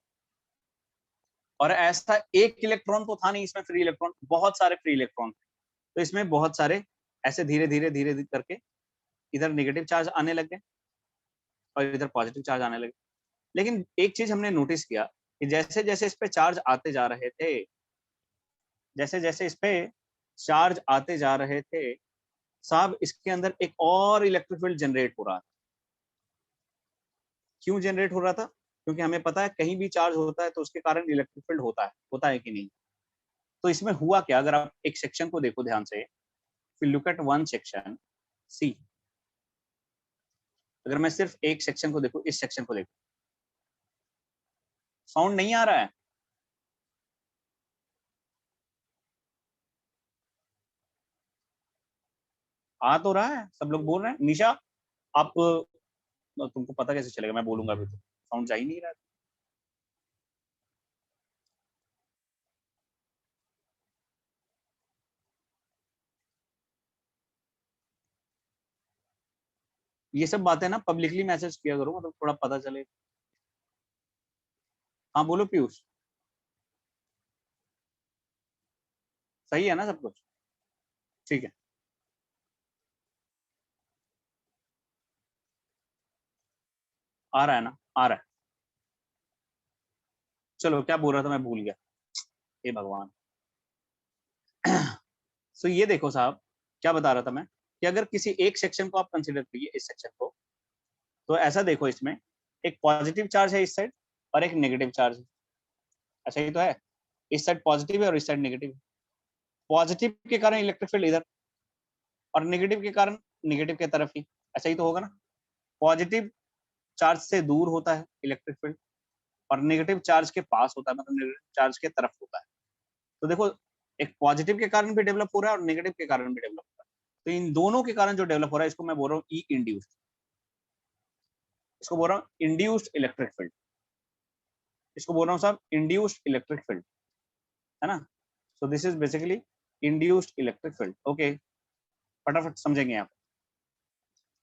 और ऐसा एक इलेक्ट्रॉन तो था नहीं इसमें, फ्री इलेक्ट्रॉन, बहुत सारे फ्री इलेक्ट्रॉन थे। तो इसमें बहुत सारे ऐसे धीरे धीरे धीरे धीरे करके इधर नेगेटिव चार्ज आने लगे और इधर पॉजिटिव चार्ज आने लगे। लेकिन एक चीज हमने नोटिस किया कि जैसे जैसे इस पे चार्ज आते जा रहे थे, जैसे जैसे इस पे चार्ज आते जा रहे थे साहब, इसके अंदर एक और इलेक्ट्रिक फील्ड जनरेट हो रहा था। क्यों जनरेट हो रहा था? क्योंकि हमें पता है कहीं भी चार्ज होता है तो उसके कारण इलेक्ट्रिक फील्ड होता है कि नहीं। तो इसमें हुआ क्या, अगर आप एक सेक्शन को देखो ध्यान से, फिर look at one section see, अगर मैं सिर्फ एक सेक्शन को देखूं, इस सेक्शन को देखूं, साउंड नहीं आ रहा है? आ तो रहा है, सब लोग बोल रहे हैं। निशा आप, तुमको पता कैसे चलेगा, मैं बोलूंगा अभी तो साउंड जा ही नहीं रहा है। ये सब बातें ना पब्लिकली मैसेज किया करो, मतलब थोड़ा पता चले। हाँ बोलो पीयूष, सही है ना सब कुछ? ठीक है, आ रहा है ना, आ रहा है। चलो क्या बोल रहा था, मैं भूल गया, हे भगवान। सो ये देखो साहब, क्या बता रहा था मैं, कि अगर किसी एक सेक्शन को आप कंसिडर करिए, इस सेक्शन को, तो ऐसा देखो, इसमें एक पॉजिटिव चार्ज है इस साइड और एक नेगेटिव चार्ज है, ऐसा ही तो है। इस साइड पॉजिटिव है और इस साइड नेगेटिव है। पॉजिटिव के कारण इलेक्ट्रिक फील्ड इधर, और नेगेटिव के कारण नेगेटिव के तरफ ही, ऐसा ही तो होगा ना। पॉजिटिव चार्ज से दूर होता है इलेक्ट्रिक फील्ड, और नेगेटिव चार्ज के पास होता है, मतलब नेगेटिव चार्ज के तरफ होता है। तो देखो, एक पॉजिटिव के कारण भी डेवलप हो रहा है और नेगेटिव के कारण भी डेवलप हो रहा है। तो इन दोनों के कारण जो डेवलप हो रहा है, इसको मैं बोल रहा हूँ ई इंड्यूस्ड, इसको बोल रहा हूँ इंड्यूस्ड इलेक्ट्रिक फील्ड, इसको बोल रहा हूँ साहब इंड्यूस्ड इलेक्ट्रिक फील्ड, है ना। So this is basically induced electric field. Okay, फटाफट समझेंगे आप।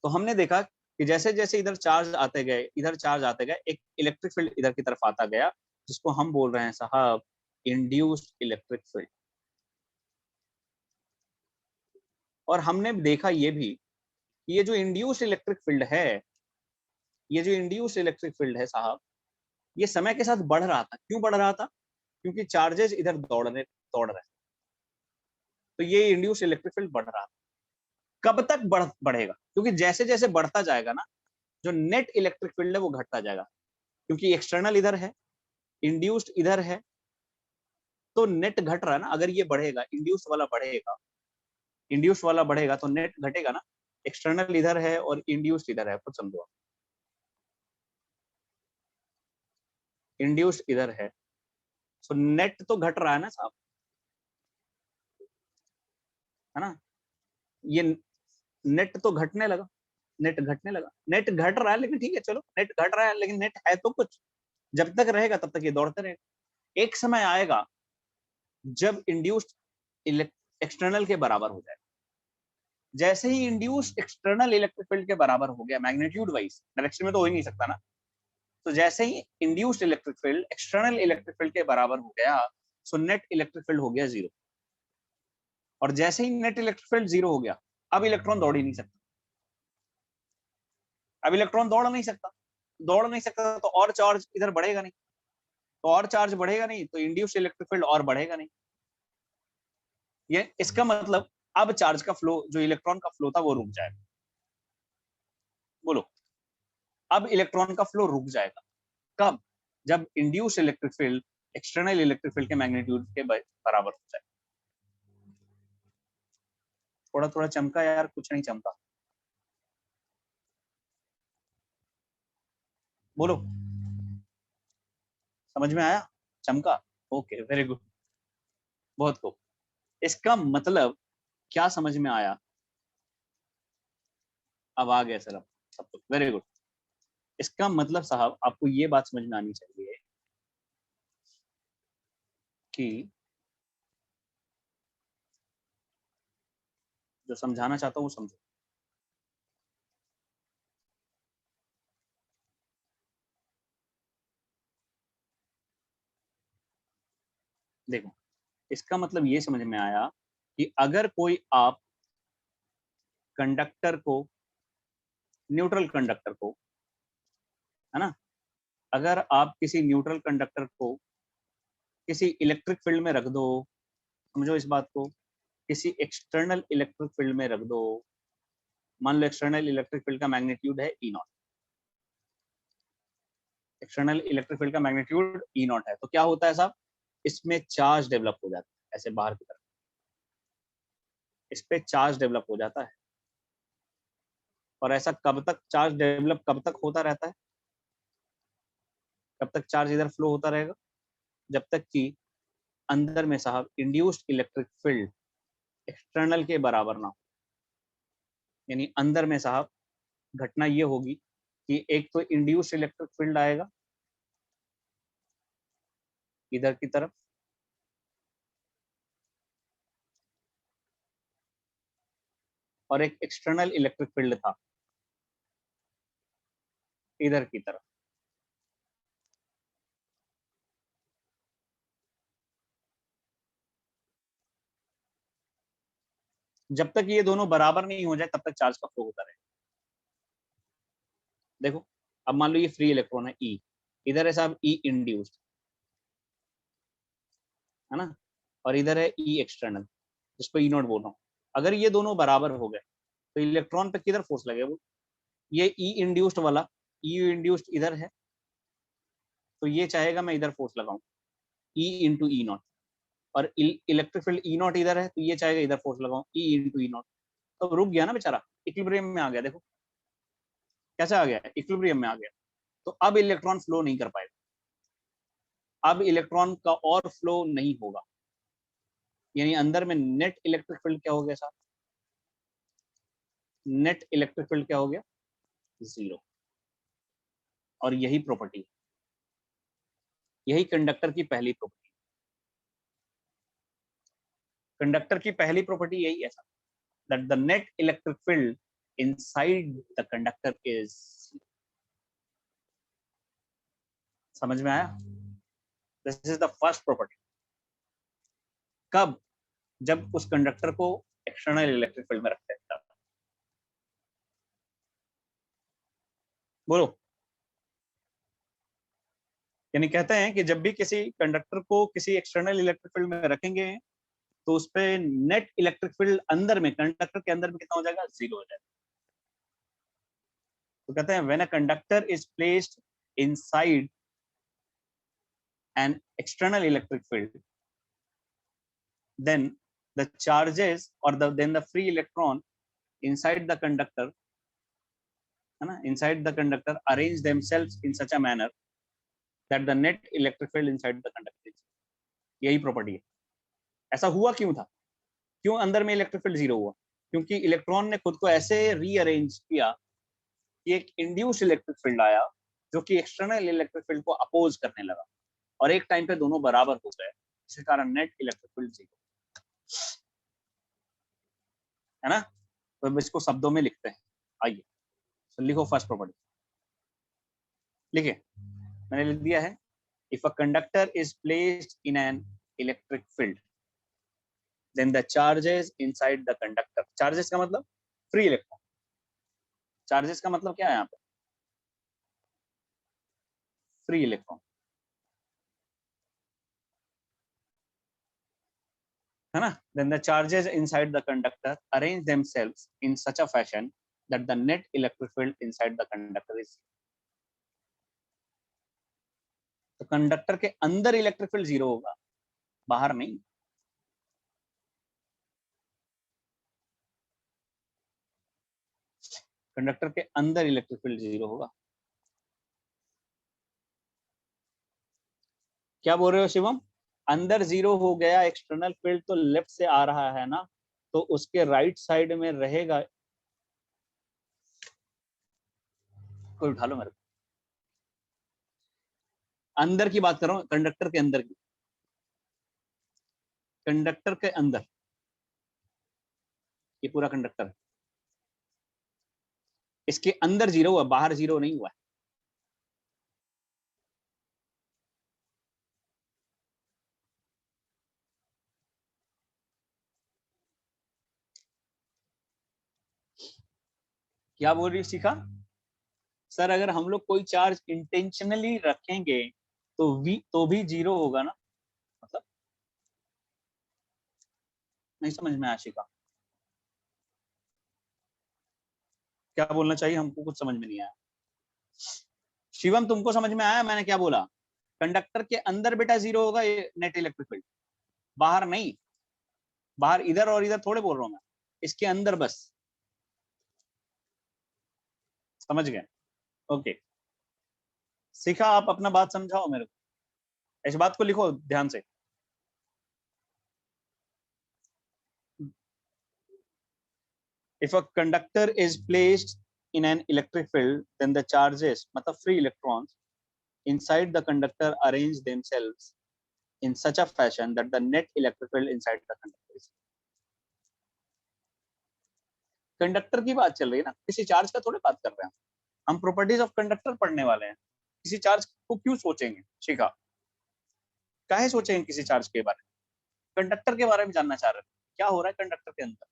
तो हमने देखा कि जैसे जैसे इधर चार्ज आते गए, इधर चार्ज आते गए, एक इलेक्ट्रिक फील्ड इधर की तरफ आता गया, जिसको हम बोल रहे हैं साहब इंड्यूस्ड इलेक्ट्रिक फील्ड। और हमने देखा ये भी कि ये जो इंड्यूस्ड इलेक्ट्रिक फील्ड है, ये जो इंड्यूस्ड इलेक्ट्रिक फील्ड है साहब, ये समय के साथ बढ़ रहा था। क्यों बढ़ रहा था? क्योंकि चार्जेस इधर दौड़ रहे, तो ये इंड्यूस्ड इलेक्ट्रिक फील्ड बढ़ रहा था। कब तक बढ़ेगा? क्योंकि जैसे जैसे बढ़ता जाएगा ना, जो नेट इलेक्ट्रिक फील्ड है वो घटता जाएगा, क्योंकि एक्सटर्नल इधर है, इंड्यूस्ड इधर है, तो नेट घट रहा है ना। अगर ये बढ़ेगा, इंड्यूस्ड वाला बढ़ेगा तो नेट घटेगा ना। एक्सटर्नल इधर है और इंड्यूस्ड इधर है, कुछ समझो, इंड्यूस्ड इधर है, सो नेट तो घट रहा है ना साहब, है ना। ये नेट तो घटने लगा, नेट घटने लगा, नेट घट रहा है, लेकिन ठीक है चलो, नेट घट रहा है लेकिन नेट है तो कुछ। जब तक रहेगा तब तक ये दौड़ते रहेगा। एक समय आएगा जब इंड्यूस्ड एक्सटर्नल के बराबर हो जाए। जैसे ही इंड्यूस्ड एक्सटर्नल इलेक्ट्रिक फील्ड के बराबर हो गया, मैग्नीट्यूड वाइज, डायरेक्शन में तो हो ही नहीं सकता ना। तो जैसे ही induced electric field external electric field के बराबर हो गया, सो नेट इलेक्ट्रिक फील्ड हो गया जीरो। और जैसे ही नेट इलेक्ट्रिक फील्ड जीरो हो गया, अब इलेक्ट्रॉन दौड़ ही नहीं सकता, अब इलेक्ट्रॉन दौड़ नहीं सकता, तो और चार्ज इधर बढ़ेगा नहीं, तो और चार्ज बढ़ेगा नहीं, तो इंड्यूस्ड इलेक्ट्रिक फील्ड और बढ़ेगा नहीं। ये इसका मतलब अब चार्ज का फ्लो, जो इलेक्ट्रॉन का फ्लो था, वो रुक जाएगा। बोलो, अब इलेक्ट्रॉन का फ्लो रुक जाएगा। कब? जब induced electric field external electric field के मैग्नीट्यूड के बराबर हो जाए। थोड़ा थोड़ा चमका यार, कुछ नहीं चमका, बोलो, समझ में आया? चमका? ओके, वेरी गुड, बहुत खूब। इसका मतलब क्या समझ में आया? अब आ गया सर, अब सब कुछ वेरी गुड। इसका मतलब साहब आपको ये बात समझ में आनी चाहिए कि जो समझाना चाहता हूँ वो समझो। देखो, इसका मतलब ये समझ में आया कि अगर कोई आप कंडक्टर को, न्यूट्रल कंडक्टर को, है ना, अगर आप किसी न्यूट्रल कंडक्टर को किसी इलेक्ट्रिक फील्ड में रख दो, समझो इस बात को, किसी एक्सटर्नल इलेक्ट्रिक फील्ड में रख दो, मान लो एक्सटर्नल इलेक्ट्रिक फील्ड का मैग्नीट्यूड है ई नॉट, एक्सटर्नल इलेक्ट्रिक फील्ड का मैग्नीट्यूड ई नॉट है, तो क्या होता है साहब, इसमें चार्ज डेवलप हो जाता है, ऐसे बाहर की तरफ, इस पे चार्ज डेवलप हो जाता है। और ऐसा कब तक चार्ज डेवलप, कब तक होता रहता है, कब तक चार्ज इधर फ्लो होता रहेगा? जब तक कि अंदर में साहब इंड्यूस्ड इलेक्ट्रिक फील्ड एक्सटर्नल के बराबर ना हो। यानी अंदर में साहब घटना ये होगी कि एक तो इंड्यूस्ड इलेक्ट्रिक फील्ड आएगा इधर की तरफ, और एक एक्सटर्नल इलेक्ट्रिक फील्ड था इधर की तरफ। जब तक ये दोनों बराबर नहीं हो जाए तब तक चार्ज का फ्लो होता रहेगा। देखो अब मान लो ये फ्री इलेक्ट्रॉन है ई, इधर है साहब ई इंड्यूस्ड, है ना, और इधर है ई एक्सटर्नल, जिसको ई नॉट बोल रहा हूँ। अगर ये दोनों बराबर हो गए तो इलेक्ट्रॉन पे किधर फोर्स लगेगा? वो ये ई इंड्यूस्ड वाला, ई इंड्यूस्ड इधर है, तो ये चाहेगा मैं इधर फोर्स लगाऊं, ई इंटू ई नॉट, और इलेक्ट्रिक फील्ड ई नॉट इधर है, तो ये चाहेगा इधर फोर्स लगाऊं, ई इंटू ई नॉट। तो रुक गया ना बेचारा, इक्विलिब्रियम में आ गया। देखो कैसे आ गया, इक्विलिब्रियम में आ गया। तो अब इलेक्ट्रॉन फ्लो नहीं कर पाएगा, अब इलेक्ट्रॉन का और फ्लो नहीं होगा, यानी अंदर में नेट इलेक्ट्रिक फील्ड क्या हो गया साहब? नेट इलेक्ट्रिक फील्ड क्या हो गया? जीरो। और यही प्रॉपर्टी, यही कंडक्टर की पहली प्रॉपर्टी, कंडक्टर की पहली प्रॉपर्टी यही है that the net electric field inside the conductor is. समझ में आया? This is the first property. कब? जब उस कंडक्टर को एक्सटर्नल इलेक्ट्रिक फील्ड में रखते हैं। बोलो। यानी कहते हैं कि जब भी किसी कंडक्टर को किसी एक्सटर्नल इलेक्ट्रिक फील्ड में रखेंगे तो उस पे नेट इलेक्ट्रिक फील्ड अंदर में, कंडक्टर के अंदर में कितना हो जाएगा? जीरो हो जाएगा। तो कहते हैं when a conductor is placed inside an external electric field, then the charges or then the free electron inside the conductor, है ना, inside the conductor arrange themselves in such a manner that the net electric field inside the conductor is। यही property है। ऐसा हुआ क्यों था? क्यों अंदर में इलेक्ट्रिक फील्ड जीरो हुआ? क्योंकि इलेक्ट्रॉन ने खुद को ऐसे रीअरेंज किया कि एक इंड्यूस्ड इलेक्ट्रिक फील्ड आया जो कि एक्सटर्नल इलेक्ट्रिक फील्ड को अपोज करने लगा, और एक टाइम पे दोनों बराबर हो गए, इसी कारण नेट इलेक्ट्रिक फील्ड जीरो, है ना। तो इसको शब्दों में लिखते हैं, आइए तो लिखो फर्स्ट प्रॉपर्टी। लिखिए, मैंने लिख दिया है, if a conductor is placed in an electric field then the charges inside the conductor, charges का मतलब फ्री इलेक्ट्रॉन, चार्जेस का मतलब क्या है यहाँ पे? फ्री इलेक्ट्रॉन, है ना। Then the charges inside the conductor arrange themselves in such a fashion that the net electric field inside the conductor is. तो कंडक्टर के अंदर इलेक्ट्रिक फील्ड जीरो होगा, बाहर नहीं। कंडक्टर के अंदर इलेक्ट्रिक फील्ड जीरो होगा। क्या बोल रहे हो शिवम? अंदर जीरो हो गया, एक्सटर्नल फील्ड तो लेफ्ट से आ रहा है ना, तो उसके राइट साइड में रहेगा, कोई उठा लो मेरे को। अंदर की बात कर रहा हूँ, कंडक्टर के अंदर की, कंडक्टर के अंदर, ये पूरा कंडक्टर है, इसके अंदर जीरो हुआ, बाहर जीरो नहीं हुआ है। क्या बोल रही सीखा? सर अगर हम लोग कोई चार्ज इंटेंशनली रखेंगे तो भी जीरो होगा ना, मतलब नहीं समझ में आया शिखा? क्या बोलना चाहिए हमको, कुछ समझ में नहीं आया। शिवम तुमको समझ में आया मैंने क्या बोला? कंडक्टर के अंदर बेटा जीरो होगा ये नेट इलेक्ट्रिक फील्ड, बाहर नहीं। बाहर इधर और इधर थोड़े बोल रहा हूँ मैं, इसके अंदर बस। समझ गए? ओके। शिखा आप अपना बात समझाओ मेरे को, इस बात को लिखो ध्यान से। If a conductor is placed in an electric field, then the charges, मतलब free electrons, inside the conductor arrange themselves in such a fashion that the net electric field inside the conductor is। Conductor की बात चल रही है ना, किसी charge का थोड़े बात कर रहे हैं हम प्रॉपर्टीज ऑफ कंडक्टर पढ़ने वाले हैं। किसी चार्ज को क्यों सोचेंगे शिखा? काहे सोचेंगे किसी चार्ज के बारे में? कंडक्टर के बारे में जानना चाह रहे हैं, क्या हो रहा है कंडक्टर के अंदर।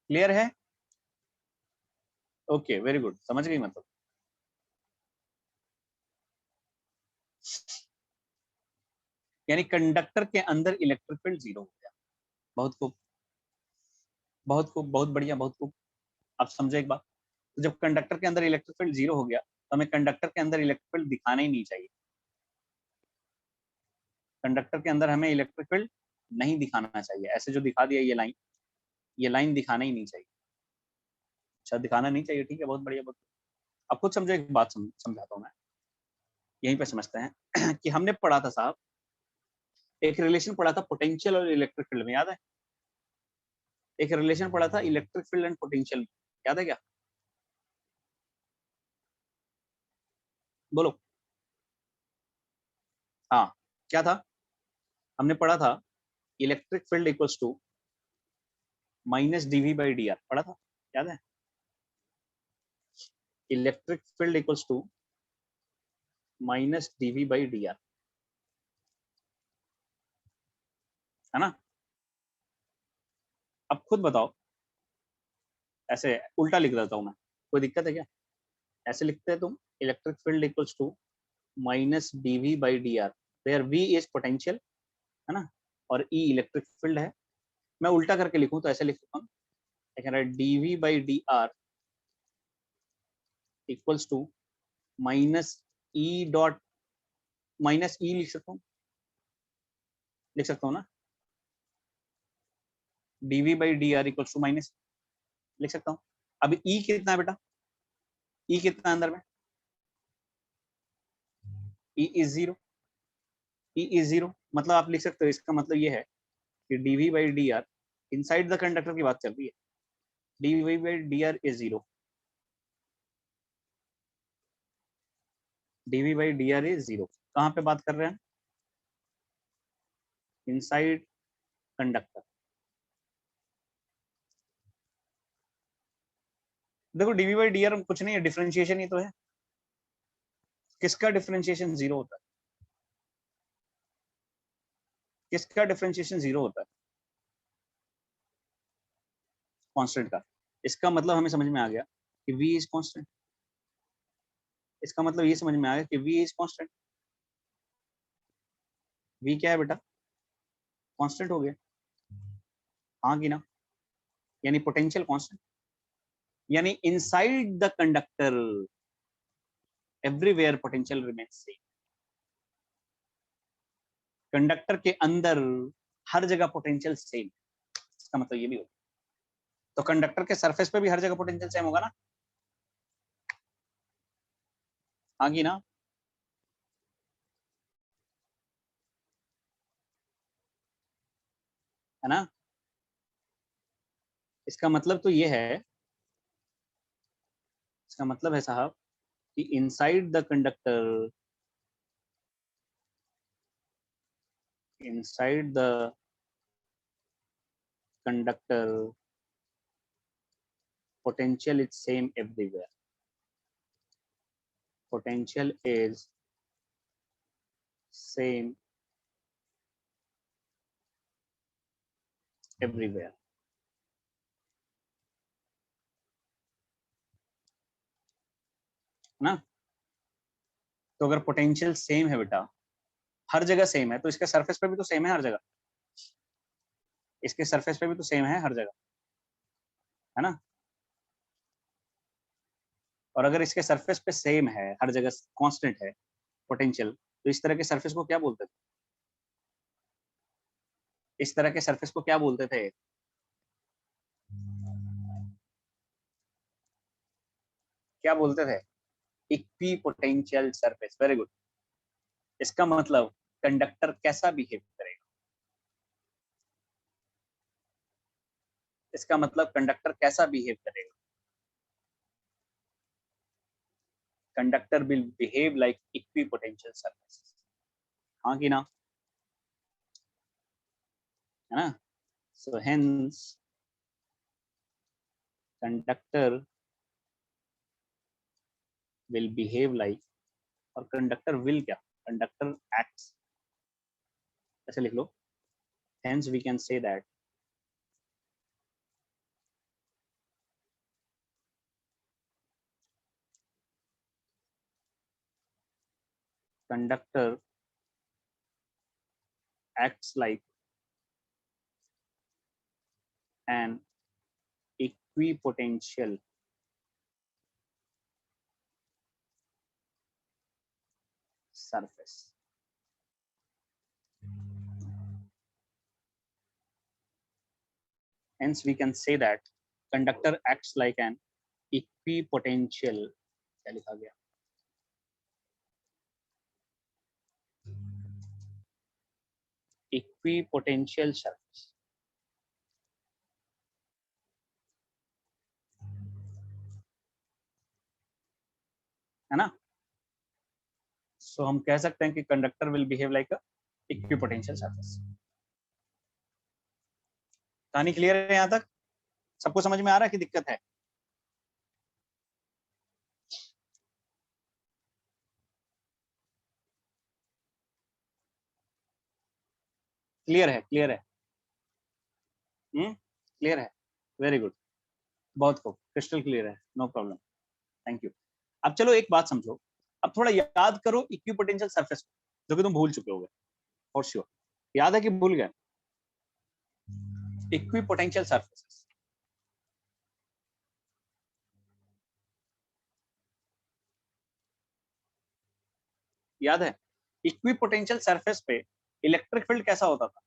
क्लियर है? ओके, वेरी गुड, समझ गई मतलब। यानी कंडक्टर के अंदर इलेक्ट्रिक फील्ड जीरो हो गया। बहुत खूब, बहुत खूब, बहुत बढ़िया, बहुत खूब। आप समझे एक बात, तो जब कंडक्टर के अंदर इलेक्ट्रिक फील्ड जीरो हो गया तो हमें कंडक्टर के अंदर इलेक्ट्रिक फील्ड दिखाना ही नहीं चाहिए। कंडक्टर के अंदर हमें इलेक्ट्रिक फील्ड नहीं दिखाना चाहिए। ऐसे जो दिखा दिया ये लाइन दिखाना ही नहीं चाहिए। अच्छा, दिखाना नहीं चाहिए, ठीक है, बहुत बढ़िया, बहुत। अब खुद समझो, एक बात समझाता हूँ मैं, यहीं पे समझते हैं कि हमने पढ़ा था साहब, एक रिलेशन पढ़ा था पोटेंशियल और इलेक्ट्रिक फील्ड में, याद है? एक रिलेशन पढ़ा था इलेक्ट्रिक फील्ड एंड पोटेंशियल, याद है क्या? बोलो। हाँ, क्या था? हमने पढ़ा था electric field equals to minus DV by D R, पढ़ा था, याद है? Electric field equals to minus DV by D R, है ना? अब खुद बताओ, ऐसे उल्टा लिख देता हूं मैं, कोई दिक्कत है क्या? ऐसे लिखते हैं तुम, electric field equals to minus DV by D R, where V is potential, है ना, और ई इलेक्ट्रिक फील्ड है। मैं उल्टा करके लिखूं तो ऐसे लिख सकता हूँ, कह रहा है DV by D r equals to minus E dot, minus E लिख सकता हूँ, लिख सकता हूँ ना, dv by D r equals to minus, लिख सकता हूँ। अब ई कितना है बेटा? ई कितना है अंदर में? E is zero, E is zero, मतलब आप लिख सकते हो, इसका मतलब ये है कि DV by D R, inside the conductor की बात चल रही है, DV by D R is zero, DV by D R is zero. कहाँ पे बात कर रहे हैं? Inside conductor. देखो, डीवी बाई डी आर कुछ नहीं है, डिफरेंशिएशन ही तो है। किसका डिफरेंशिएशन जीरो होता है? किसका डिफरेंशिएशन जीरो होता है? कांस्टेंट का। इसका मतलब हमें समझ में आ गया कि v इज कांस्टेंट। इसका मतलब ये समझ में आ गया कि v इज कांस्टेंट। v क्या है बेटा? कांस्टेंट हो गया, हाँ कि ना? यानी पोटेंशियल कांस्टेंट, यानी inside the conductor everywhere potential remains same. Conductor के अंदर हर जगह पोटेंशियल सेम, इसका मतलब ये भी होगा। तो कंडक्टर के सरफेस पे भी हर जगह पोटेंशियल सेम होगा ना, हाँ कि ना? है ना? इसका मतलब तो ये है, इसका मतलब है साहब कि inside the conductor, inside the conductor potential is same everywhere, potential is same everywhere, है ना? तो अगर पोटेंशियल सेम है बेटा, हर जगह सेम है, तो इसके सरफेस पे भी तो सेम है हर जगह, इसके सरफेस पे भी तो सेम है हर जगह, है ना? और अगर इसके सरफेस पे सेम है हर जगह, कांस्टेंट है पोटेंशियल, तो इस तरह के सरफेस को क्या बोलते थे? इस तरह के सरफेस को क्या बोलते थे? क्या बोलते थे? Equi potential surface, very good. इसका मतलब कंडक्टर कैसा बिहेव करेगा? इसका मतलब कंडक्टर कैसा बिहेव करेगा? Conductor will behave like equipotential surface, हाँ कि ना? है ना? So hence conductor will behave like, और कंडक्टर विल क्या, कंडक्टर एक्ट्स, ऐसे लिख लो, hence we can say that conductor acts like an equipotential surface. Hence, we can say that conductor acts like an equipotential. क्या लिखा गया? Equipotential surface. है ना? सो हम कह सकते हैं कि conductor will behave like a equipotential surface. कहानी क्लियर है यहाँ तक? सबको समझ में आ रहा है कि दिक्कत है? क्लियर है? क्लियर है? क्लियर है? वेरी गुड, बहुत खूब, क्रिस्टल क्लियर है, नो प्रॉब्लम, थैंक यू. अब चलो एक बात समझो, अब थोड़ा याद करो इक्विपोटेंशियल सरफेस जो कि तुम भूल चुके होगे फॉर श्योर. याद है कि भूल गए? इक्विपोटेंशियल सरफेसेस याद है? इक्विपोटेंशियल सरफेस पे इलेक्ट्रिक फील्ड कैसा होता था?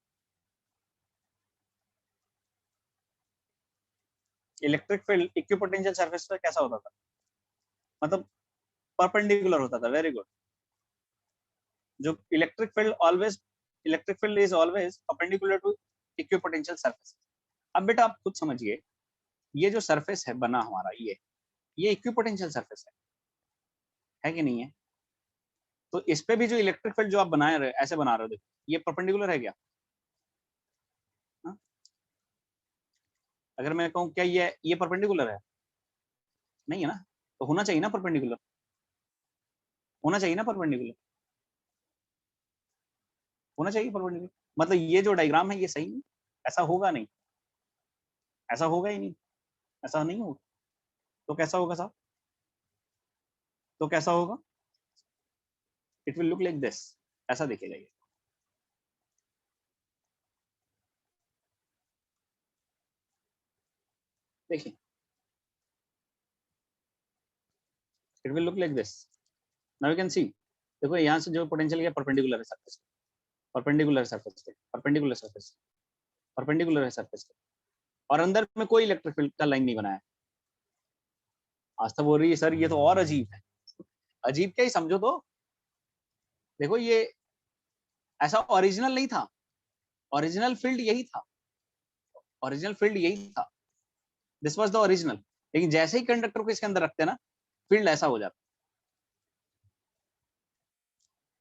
इलेक्ट्रिक फील्ड इक्विपोटेंशियल सरफेस पे कैसा होता था? मतलब परपेंडिकुलर होता था. Very good. जो electric field is always perpendicular to equipotential surface. अब बेटा आप खुद समझिए, ये जो सरफेस है बना हमारा, ये इक्विपोटेंशियल सरफेस है कि नहीं है? तो इस पे भी जो इलेक्ट्रिक फील्ड जो आप बना रहे, ऐसे बना रहे हो, देखो ये परपेंडिकुलर है क्या? हा? अगर मैं कहूँ क्या ये परपेंडिकुलर है? नहीं है ना. तो होना चाहिए ना परपेंडिकुलर, होना चाहिए ना परपेंडिकुलर, होना चाहिए परपेंडिकुलर. मतलब ये जो डायग्राम है ये सही है? ऐसा होगा नहीं, ऐसा होगा ही नहीं, ऐसा नहीं होगा. तो कैसा होगा साहब? तो कैसा होगा? It will look like this. ऐसा दिखेगा ये. देखिए, it will look like this. Now you can see. देखो यहाँ से जो पोटेंशियल है परपेंडिकुलर है सरफेस, परपेंडिकुलर सरफेस पे, परपेंडिकुलर सरफेस, परपेंडिकुलर है सरफेस पे, और अंदर में कोई इलेक्ट्रिक फील्ड का लाइन नहीं बनाया. आज तक बोल रही है सर ये तो और अजीब है. अजीब क्या ही समझो तो. देखो ये ऐसा ओरिजिनल नहीं था, ओरिजिनल फील्ड यही था, ओरिजिनल फील्ड यही था. This was the original. लेकिन जैसे ही कंडक्टर को इसके अंदर रखते हैं ना, फील्ड ऐसा हो जाता.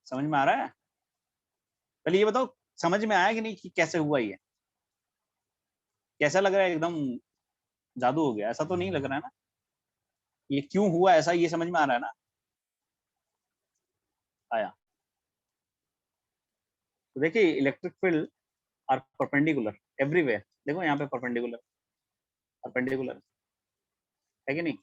समझ में आ रहा है? पहले ये बताओ समझ में आया कि नहीं कि कैसे हुआ ये? कैसा लग रहा है? एकदम जादू हो गया ऐसा तो नहीं लग रहा है ना? ये क्यों हुआ ऐसा ये समझ में आ रहा है ना? आया. तो देखिए electric field are perpendicular everywhere. देखो यहाँ पे परपेंडिकुलर, परपेंडिकुलर है कि नहीं?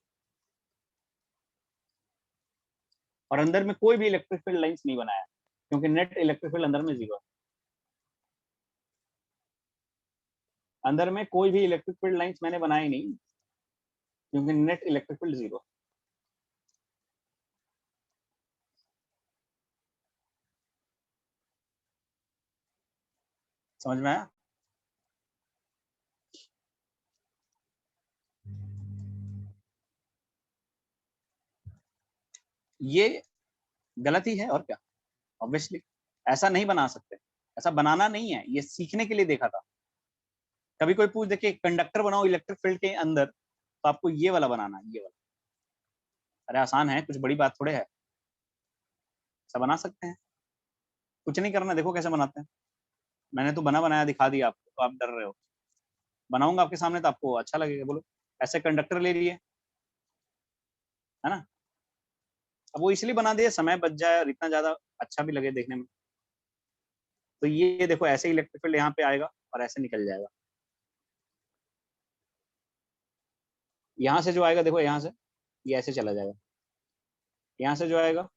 और अंदर में कोई भी इलेक्ट्रिक फील्ड लाइंस नहीं बनाया क्योंकि नेट इलेक्ट्रिक फील्ड अंदर में जीरो है. अंदर में कोई भी इलेक्ट्रिक फील्ड लाइंस मैंने बनाई नहीं क्योंकि नेट इलेक्ट्रिक फील्ड जीरो. समझ में आया? ये गलती है और क्या. ऑब्वियसली ऐसा नहीं बना सकते, ऐसा बनाना नहीं है, ये सीखने के लिए देखा था. कभी कोई पूछ देखिए कंडक्टर बनाओ इलेक्ट्रिक फील्ड के अंदर, तो आपको ये वाला बनाना है, ये वाला. अरे आसान है, कुछ बड़ी बात थोड़े है, ऐसा बना सकते हैं. कुछ नहीं करना, देखो कैसे बनाते हैं. मैंने तो बना बनाया दिखा दिया आपको, तो आप डर रहे हो. बनाऊंगा आपके सामने तो आपको अच्छा लगेगा. बोलो ऐसे कंडक्टर ले लिए, है ना? अब वो इसलिए बना दिया समय बच जाए और इतना ज्यादा अच्छा भी लगे देखने में. तो ये देखो ऐसे इलेक्ट्रिक फील्ड यहाँ पे आएगा और ऐसे निकल जाएगा. यहाँ से जो आएगा देखो, यहाँ से ये ऐसे चला जाएगा. यहाँ से जो आएगा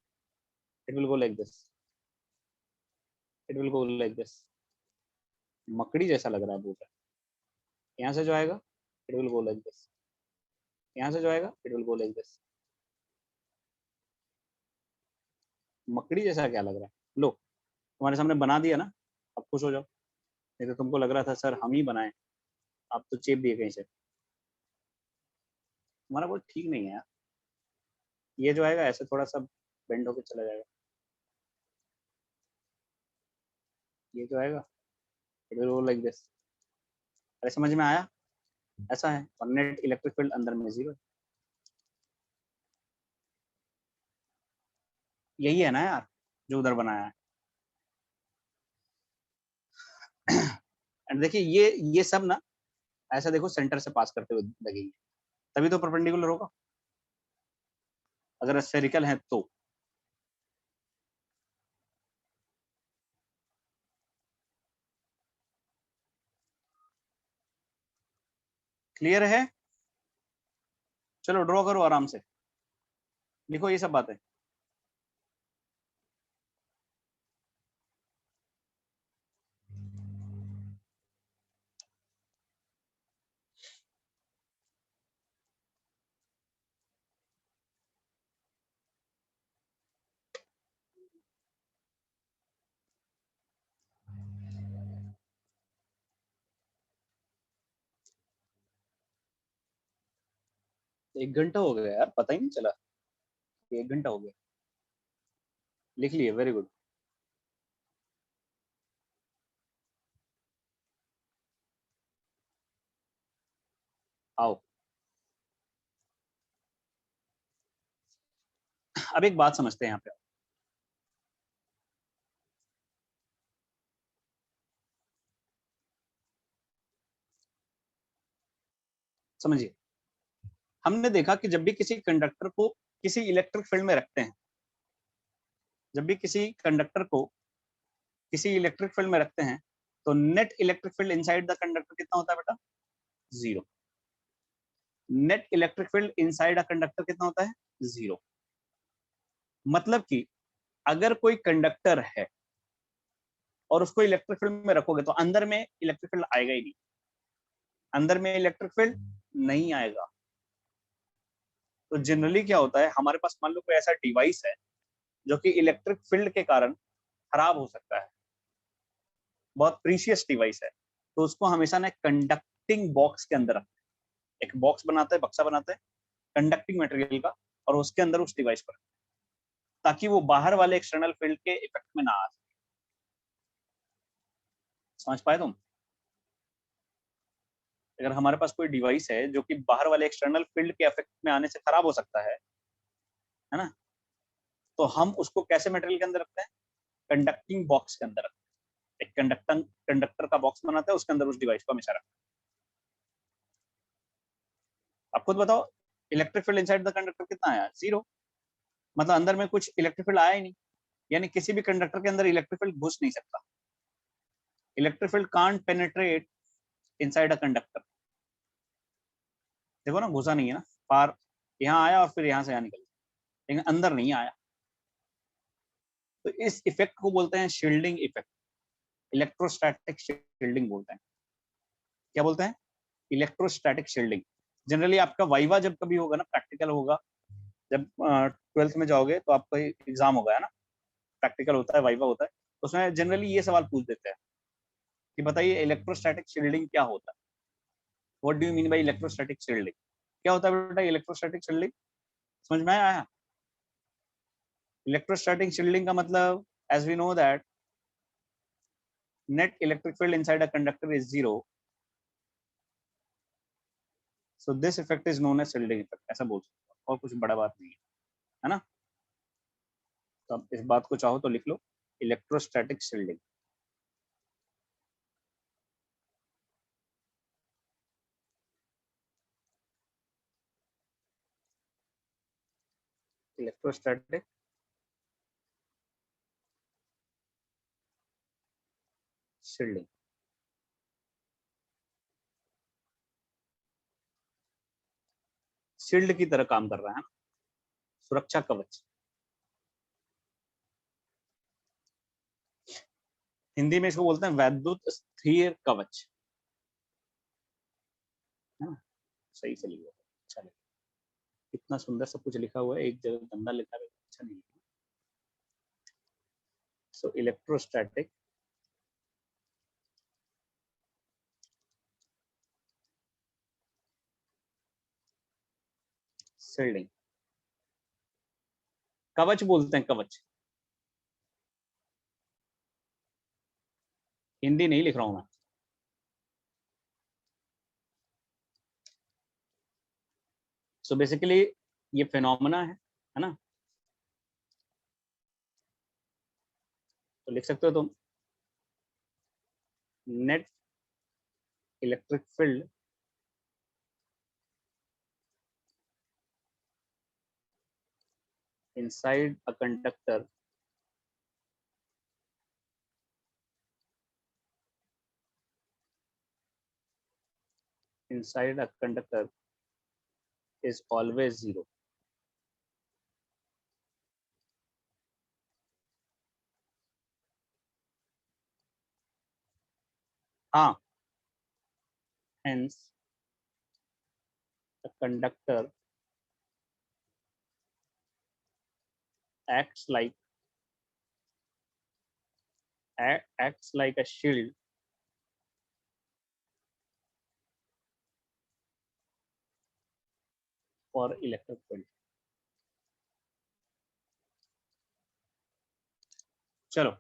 it will go like this. It will go like this, मकड़ी जैसा लग रहा है बोल रहा है। यहाँ से जो आएगा it will go like this, यहाँ से जो आएगा it will go like this. मकड़ी जैसा क्या लग रहा है? लो तुम्हारे सामने बना दिया ना, अब खुश हो जाओ। नहीं तो तुमको लग रहा था सर हम ही बनाए, आप तो चेप दिए कहीं से। तुम्हारा बहुत ठीक नहीं है यार। ये जो आएगा ऐसे थोड़ा सा बेंड होकर चला जाएगा, ये जो आएगा it will go like this. अरे समझ में आया? ऐसा है, और नेट इलेक्ट्रिक फील्ड अंदर में 0। यही है ना यार जो उधर बनाया है। एंड देखिए ये सब ना ऐसा देखो सेंटर से पास करते हुए लगेंगे, तभी तो परपेंडिकुलर होगा। अगर स्फेरिकल है तो क्लियर है। चलो ड्रॉ करो आराम से, लिखो ये सब बातें। एक घंटा हो गया यार, पता ही नहीं चला। 1 घंटा हो गया। लिख लिए, वेरी गुड। आओ अब एक बात समझते हैं यहाँ पे। समझिए, हमने देखा कि जब भी किसी कंडक्टर को किसी इलेक्ट्रिक फील्ड में रखते हैं, जब भी किसी कंडक्टर को किसी इलेक्ट्रिक फील्ड में रखते हैं, तो net electric field inside the conductor कितना होता है बेटा? 0। Net electric field inside a conductor कितना होता है? 0। मतलब कि अगर कोई कंडक्टर है और उसको इलेक्ट्रिक फील्ड में रखोगे तो अंदर में इलेक्ट्रिक फील्ड आएगा ही नहीं, अंदर में इलेक्ट्रिक फील्ड नहीं आएगा। तो जनरली क्या होता है, हमारे पास मान लो कोई ऐसा डिवाइस है जो कि इलेक्ट्रिक फील्ड के कारण खराब हो सकता है, बहुत प्रीशियस डिवाइस है, तो उसको हमेशा ना कंडक्टिंग बॉक्स के अंदर रखते हैं। एक बॉक्स बनाते हैं, बक्सा बनाते हैं कंडक्टिंग मटेरियल का, और उसके अंदर उस डिवाइस पर, ताकि वो बाहर वाले एक्सटर्नल फील्ड के इफेक्ट में ना आ सके। समझ पाए तुम? अगर हमारे पास कोई डिवाइस है जो कि बाहर वाले एक्सटर्नल फील्ड के इफेक्ट में आने से खराब हो सकता है ना, तो हम उसको कैसे मटेरियल के अंदर रखते हैं? कंडक्टिंग बॉक्स के अंदर रखते हैं। एक कंडक्टर का बॉक्स बनाते हैं, उसके अंदर उस डिवाइस को हमेशा रखते हैं। आप खुद बताओ, electric field inside the conductor कितना आया? 0। मतलब अंदर में कुछ इलेक्ट्रिक फील्ड आया ही नहीं, यानी किसी भी कंडक्टर के अंदर इलेक्ट्रिक फील्ड घुस नहीं सकता। Electric field can't penetrate inside a conductor. देखो ना, घुसा नहीं है ना, पार यहाँ आया और फिर यहाँ से यहाँ निकल गया, लेकिन अंदर नहीं आया। तो इस इफेक्ट को बोलते हैं शील्डिंग इफेक्ट, इलेक्ट्रोस्टैटिक शील्डिंग बोलते हैं। क्या बोलते हैं? Electrostatic shielding. जनरली आपका वाइवा जब कभी होगा ना, प्रैक्टिकल होगा, जब 12th में जाओगे तो आपका एग्जाम होगा, है ना, प्रैक्टिकल होता है, वाइवा होता है, तो उसमें जनरली ये सवाल पूछ देते हैं कि बताइए इलेक्ट्रोस्टैटिक शील्डिंग क्या होता है? What do you mean by electrostatic shielding? क्या होता है बेटा इलेक्ट्रोस्टैटिक शील्डिंग? समझ में आया? इलेक्ट्रोस्टैटिक शील्डिंग का मतलब, as we know that net electric field inside a conductor is 0, so this effect is known as shielding effect, ऐसा बोल सकते हो, और कुछ बड़ा बात नहीं है ना। तो अब इस बात को चाहो तो लिख लो, electrostatic shielding. Electrostatic shielding, shield की तरह काम कर रहा है ना, सुरक्षा कवच। हिंदी में इसको बोलते हैं वैद्युत स्थिर कवच, है ना? सही से लिखो, अच्छा लिखो। इतना सुंदर सब कुछ लिखा हुआ है, एक जगह गंदा लिखा है, अच्छा नहीं लिखा। सो इलेक्ट्रोस्टैटिक शील्डिंग, कवच बोलते हैं, कवच। हिंदी नहीं लिख रहा हूं मैं। सो बेसिकली ये फिनोमेना है ना? तो लिख सकते हो तुम, net electric field inside a conductor is always zero. हाँ, hence the conductor acts like a shield for electric field. चलो,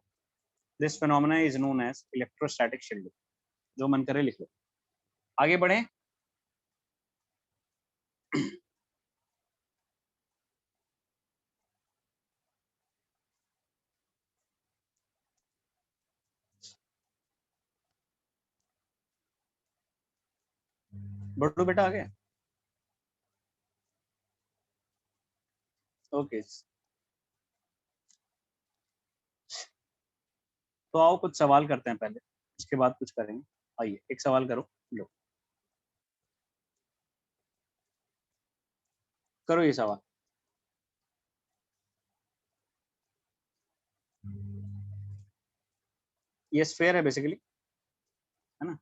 this phenomena is known as electrostatic shielding. जो मन करे लिख लो। आगे बढ़े। बड़ू बेटा आ गए? ओके, तो आओ कुछ सवाल करते हैं पहले, उसके बाद कुछ करेंगे। आइए, एक सवाल करो, लो करो ये सवाल। ये स्फेयर है बेसिकली, है ना?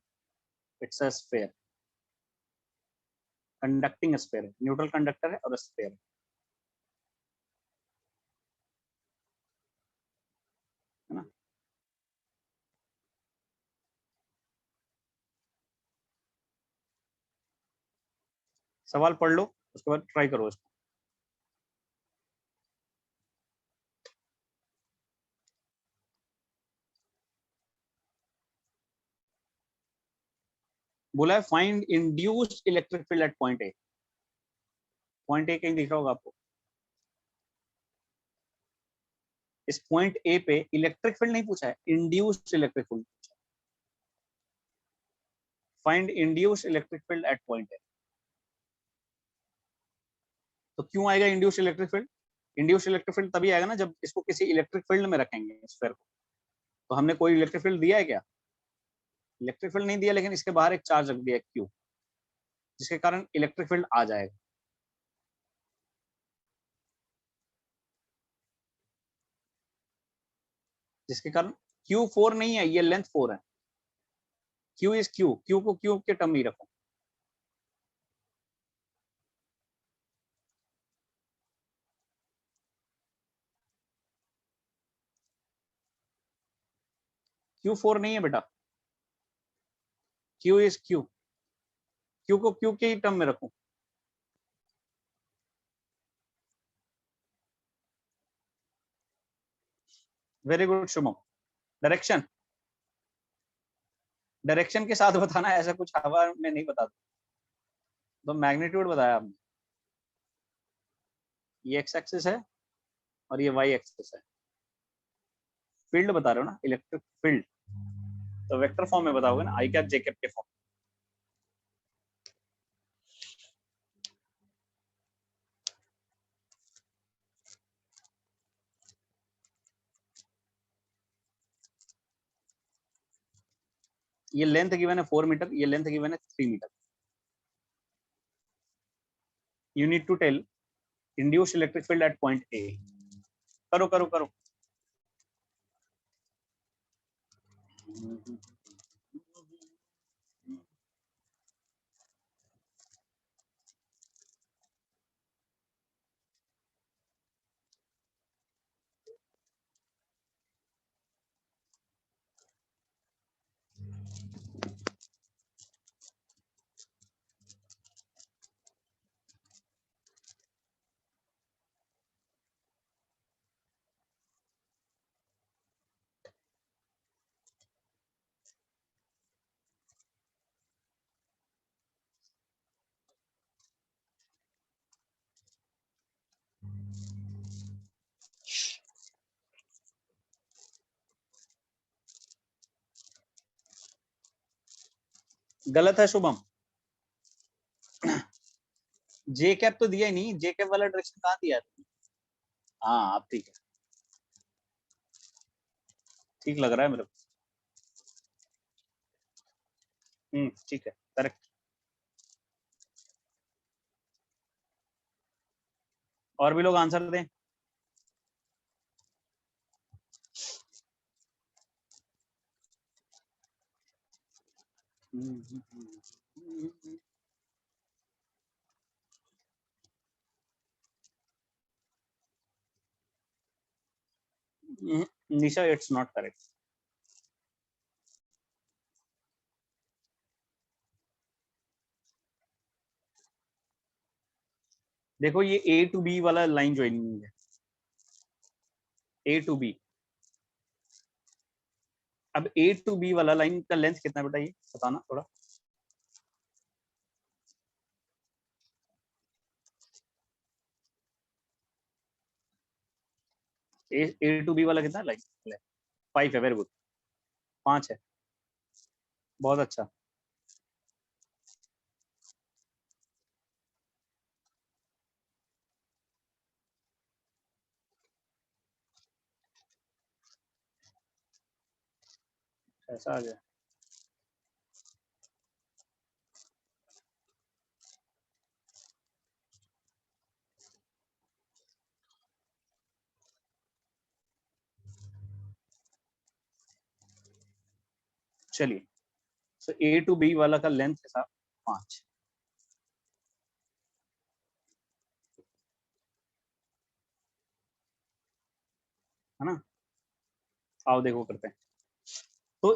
It's a sphere, conducting sphere है, न्यूट्रल कंडक्टर है और स्फेयर है ना? सवाल पढ़ लो, उसके बाद ट्राई करो इसको। बोला है find induced electric field at point A. Point A कहीं दिख रहा होगा आपको? इस पॉइंट ए पे इलेक्ट्रिक फील्ड नहीं पूछा है, इंड्यूस्ड इलेक्ट्रिक फील्ड पूछा है। Find induced electric field at point ए। तो क्यों आएगा induced electric field? Induced electric field तभी आएगा ना जब इसको किसी इलेक्ट्रिक फील्ड में रखेंगे स्फीयर को। तो हमने कोई इलेक्ट्रिक फील्ड दिया है क्या? इलेक्ट्रिक फील्ड नहीं दिया, लेकिन इसके बाहर एक चार्ज रख दिया क्यू, जिसके कारण इलेक्ट्रिक फील्ड आ जाएगा। जिसके कारण Q4 नहीं है, ये लेंथ 4 है। Q इज Q, Q को Q के टर्म ही रखो। Q4 नहीं है बेटा, Q इज Q, Q को Q के ही टर्म में रखो। Very good Shubham. Direction, direction के साथ बताना, ऐसा कुछ हवा में नहीं बता। तो मैग्नीट्यूड बताया आपने, ये एक्स एक्सिस है और ये वाई एक्सिस है। फील्ड बता रहे हो ना, इलेक्ट्रिक फील्ड, तो वेक्टर फॉर्म में बताओगे ना, आई कैप जे कैप के फॉर्म। ये लेंथ गिवन है 4 मीटर, ये लेंथ गिवन है 3 meter. You need to tell induced electric field at point A. करो करो करो। गलत है शुभम। जे कैप तो दिया ही नहीं, जे कैप वाला डायरेक्शन कहाँ दिया है? हाँ अब ठीक है, ठीक लग रहा है मेरे को। ठीक है, करेक्ट। और भी लोग आंसर दें। निशा, इट्स नॉट करेक्ट। देखो ये ए टू बी वाला लाइन ज्वाइनिंग है, ए टू बी। अब ए टू बी वाला लाइन का लेंथ कितना है बेटा, ये बताना थोड़ा। ए टू बी वाला कितना लाइन? 5 है, वेरी गुड। 5 है, बहुत अच्छा। ऐसा आ गया। चलिए, तो ए टू बी वाला का लेंथ है 5, है ना? आओ देखो करते हैं। तो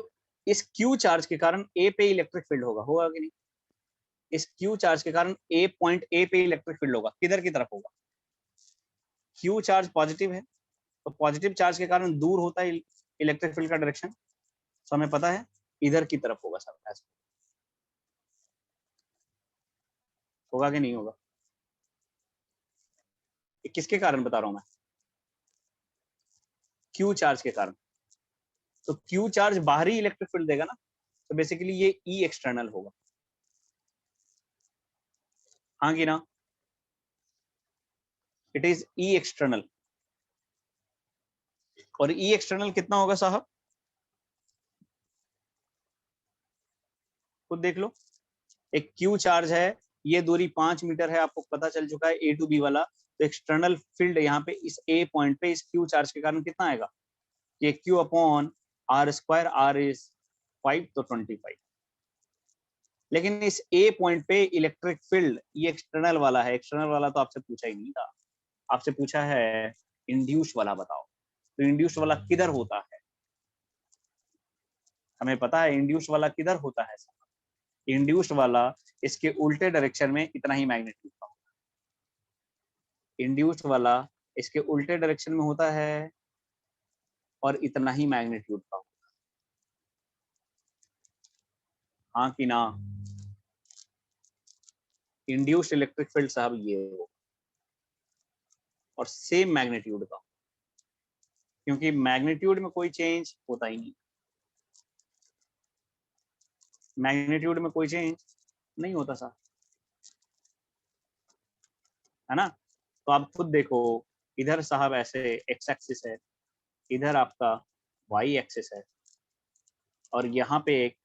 इस क्यू चार्ज के कारण ए पे इलेक्ट्रिक फील्ड होगा कि नहीं? इस क्यू चार्ज के कारण ए पॉइंट ए पे इलेक्ट्रिक फील्ड होगा, किधर की तरफ होगा? क्यू चार्ज पॉजिटिव है, तो पॉजिटिव चार्ज के कारण दूर होता है इलेक्ट्रिक फील्ड का डायरेक्शन, तो हमें पता है इधर की तरफ होगा सब। ऐसा होगा कि नहीं होगा? ये किसके कारण बता रहा हूं मैं? क्यू चार्ज के कारण। तो क्यू चार्ज बाहरी इलेक्ट्रिक फील्ड देगा ना, तो बेसिकली ये ई एक्सटर्नल होगा, हाँ कि ना? It is E external. और ई एक्सटर्नल कितना होगा साहब? खुद देख लो। एक क्यू चार्ज है, ये दूरी 5 मीटर है, आपको पता चल चुका है ए टू बी वाला। तो एक्सटर्नल फील्ड यहाँ पे इस ए पॉइंट पे इस क्यू चार्ज के कारण कितना आएगा? ये Q upon R square, R is 5, तो 25। लेकिन इस ए पॉइंट पे इलेक्ट्रिक फील्ड ये एक्सटर्नल वाला है, एक्सटर्नल वाला तो आपसे पूछा ही नहीं था, आपसे पूछा है इंड्यूस वाला बताओ। तो इंड्यूस वाला किधर होता है? हमें पता है इंड्यूस वाला किधर होता है। इंड्यूस्ड वाला इसके उल्टे डायरेक्शन में इतना ही मैग्नीट्यूड का, इंड्यूस्ड वाला इसके उल्टे डायरेक्शन में होता है और इतना ही मैग्नीट्यूड का। हाँ कि ना? इंड्यूस्ड इलेक्ट्रिक फील्ड साहब ये हो, और सेम मैग्नीट्यूड का, क्योंकि मैग्नीट्यूड में कोई चेंज होता ही नहीं, मैग्नीट्यूड में कोई चेंज नहीं होता साहब, है ना? तो आप खुद देखो, इधर साहब ऐसे एक्स एक्सिस है, इधर आपका वाई एक्सिस है, और यहाँ पे एक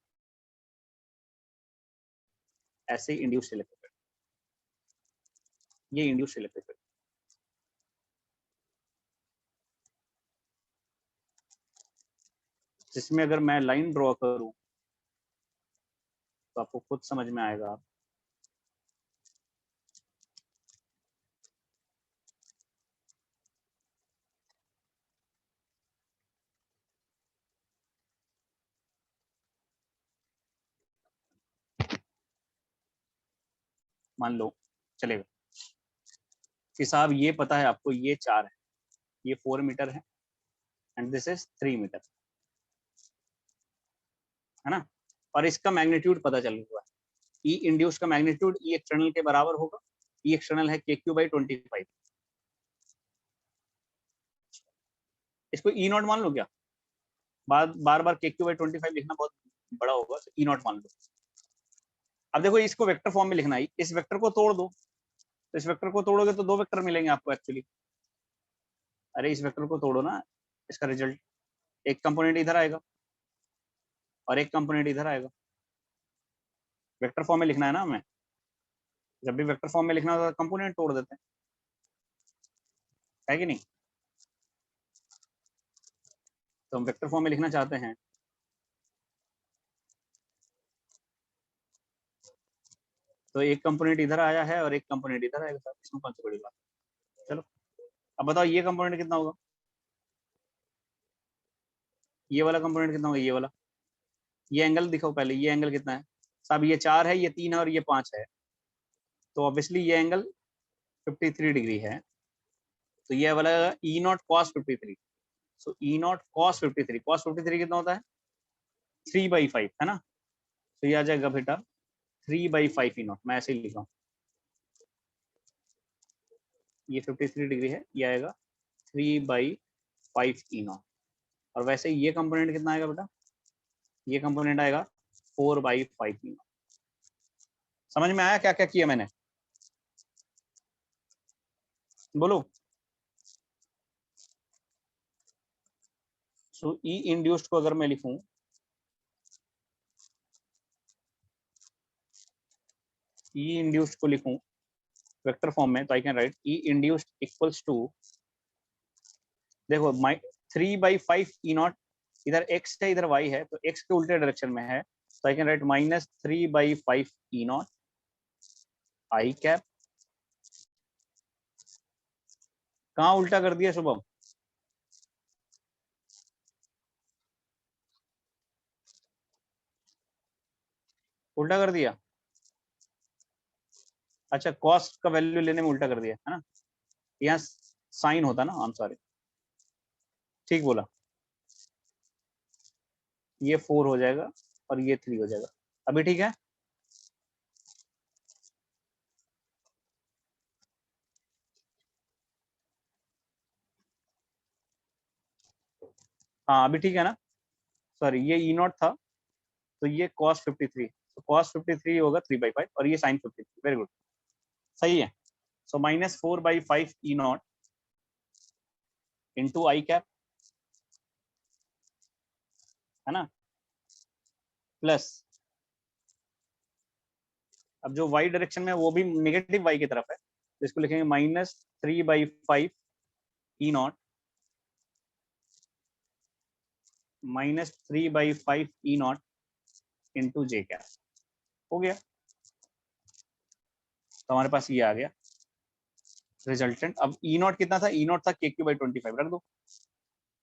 ऐसे इंड्यूस्ड इलेक्ट्रिक फील्ड, ये इंड्यूस्ड इलेक्ट्रिक फील्ड। जिसमें अगर मैं लाइन ड्रॉ करूं तो आपको खुद समझ में आएगा। मान लो चलेगा कि साहब ये पता है आपको, ये 4 है, ये 4 मीटर है एंड दिस इज 3 मीटर, है ना। और इसका मैग्नीट्यूड पता चल हुआ है, ई इंड्यूस का मैग्नीट्यूड ई एक्सटर्नल के बराबर होगा। ई एक्सटर्नल है KQ/25। इसको ई नॉट मान लो क्या, बार बार KQ/25 लिखना बहुत बड़ा होगा, तो ई नॉट मान लो। अब देखो इसको वेक्टर फॉर्म में लिखना है, इस वेक्टर को तोड़ दो, तो इस वेक्टर को तोड़ोगे तो 2 वेक्टर मिलेंगे आपको एक्चुअली। अरे इस वेक्टर को तोड़ो ना, इसका रिजल्ट एक कंपोनेंट इधर आएगा और एक कंपोनेंट इधर आएगा। वेक्टर फॉर्म में लिखना है ना हमें, जब भी वेक्टर फॉर्म में लिखना होता है कंपोनेंट तोड़ देते हैं, है कि नहीं। तो हम वेक्टर फॉर्म में लिखना चाहते हैं, तो एक कंपोनेंट इधर आया है और एक कंपोनेंट इधर आएगा सर, इसमें कौन सी बड़ी बात है। चलो अब बताओ ये कंपोनेंट कितना होगा, ये वाला कंपोनेंट कितना होगा, ये वाला। ये एंगल दिखाओ पहले, ये एंगल कितना है साहब, ये 4 है, ये 3 है और ये 5 है, तो ऑब्वियसली ये एंगल 53 डिग्री है। तो ये वाला E naught cos 53। So E naught cos 53, cos 53 कितना होता है 3/5, है ना। तो ये आ जाएगा बेटा 3/5 ई नॉट, मैं ऐसे ही लिख रहा हूँ, ये 53 डिग्री है, ये आएगा 3/5 ई नॉट। और वैसे ये कंपोनेंट कितना आएगा बेटा, ये कंपोनेंट आएगा 4/5 ई नॉट। समझ में आया क्या क्या किया मैंने, बोलो। सो ई इंड्यूस्ड को अगर मैं लिखूं, ई इंड्यूस्ड को लिखूं वेक्टर फॉर्म में, तो I can write E induced equals to, देखो 3/5 ई नॉट, इधर x है इधर y है, तो x के उल्टे डायरेक्शन में है, तो I can right -3/5 E not I cap. कहाँ उल्टा कर दिया शुभम, उल्टा कर दिया, अच्छा कॉस्ट का वैल्यू लेने में उल्टा कर दिया है ना, यहाँ साइन होता ना, आई एम सॉरी, ठीक बोला। ये 4 हो जाएगा और ये 3 हो जाएगा, अभी ठीक है। हाँ अभी ठीक है ना, सॉरी ये ई नॉट था, तो ये cos 53, तो cos 53 होगा 3/5 और ये sin 53, वेरी गुड, सही है। सो -4/5 ई नॉट इंटू आई कैप, है ना, प्लस, अब जो y डायरेक्शन में वो भी नेगेटिव y की तरफ है, तो इसको लिखेंगे -3/5 E naught, -3/5 E naught into J cap, हो गया। तो हमारे पास ये आ गया रिजल्टेंट। अब ई नॉट कितना था, ई नॉट था KQ/25, रख दो,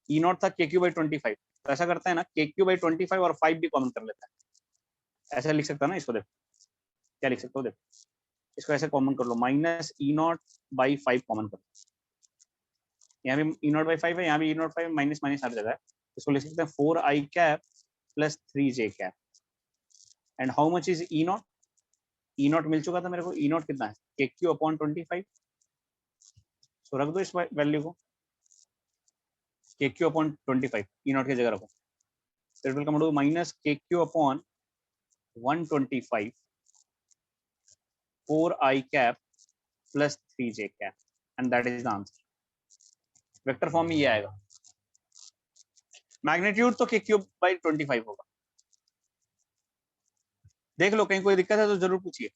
ई नॉट था KQ/25। तो ऐसा करते हैं ना, KQ/25 और 5 भी कॉमन कर लेता है, ऐसा लिख सकता है ना इसको, देखो क्या लिख सकते हो, देखो इसको ऐसे कॉमन कर लो, -E0/5 कॉमन कर लो, यहाँ भी E0/5 है, यहाँ भी E0/5, माइनस माइनस हर जगह है, इसको लिख सकते हैं 4i cap plus 3j cap. And how much is E0, E0 मिल चुका था मेरे को, E0 कितना है KQ/25, तो रख दो इस वैल्यू को, KQ/25 E0 की जगह रखो, तो it will come to -KQ/125 4i cap plus 3j cap, and that is the answer. Vector form में ये आएगा, मैग्नीट्यूड तो KQ/25 होगा। देख लो कहीं कोई दिक्कत है तो जरूर पूछिए।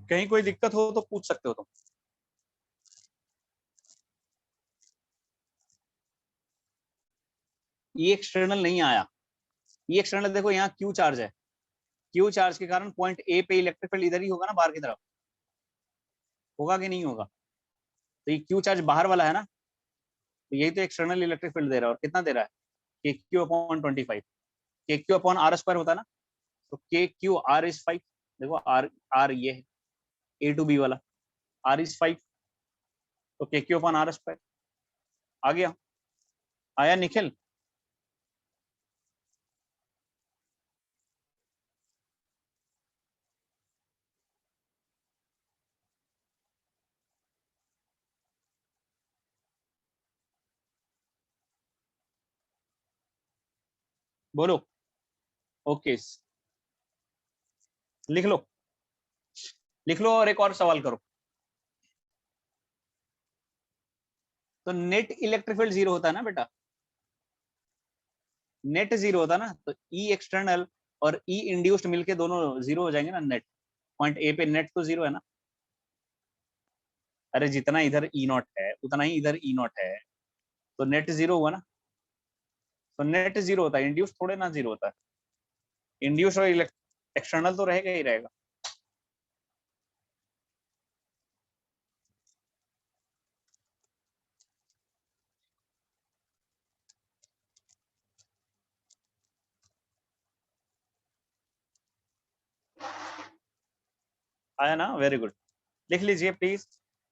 कहीं कोई दिक्कत हो तो पूछ सकते हो तुम। ई एक्सटर्नल नहीं आया। ई एक्सटर्नल देखो यहाँ क्यू चार्ज है, क्यू चार्ज के कारण पॉइंट ए पे इलेक्ट्रिक फील्ड इधर ही होगा ना, बाहर की तरफ होगा कि नहीं होगा। तो ये क्यू चार्ज बाहर वाला है ना, तो यही तो एक्सटर्नल इलेक्ट्रिक फील्ड दे रहा है। और कितना दे रहा है, के क्यू अपॉन 25। के क्यू अपॉन आर स्क्वायर होता है ना, तो के क्यू आर इज 5। देखो आर, आर ये है ए टू बी वाला, आर इज 5, तो K Q upon R square आ गया। आया निखिल? बोलो। ओके, लिख लो, लिख लो और एक और सवाल करो। तो नेट इलेक्ट्रिक फील्ड जीरो होता है ना बेटा, नेट जीरो होता है ना, तो ई एक्सटर्नल और ई इंड्यूस्ड मिलके दोनों जीरो हो जाएंगे ना। नेट पॉइंट ए पे नेट तो जीरो है ना। अरे जितना इधर ई नॉट है उतना ही इधर ई नॉट है, तो नेट जीरो हुआ ना। तो नेट जीरो होता है, इंड्यूस थोड़े ना जीरो होता है। इंड्यूस और एक्सटर्नल तो रहेगा ही रहेगा। आया ना, वेरी गुड। लिख लीजिए प्लीज।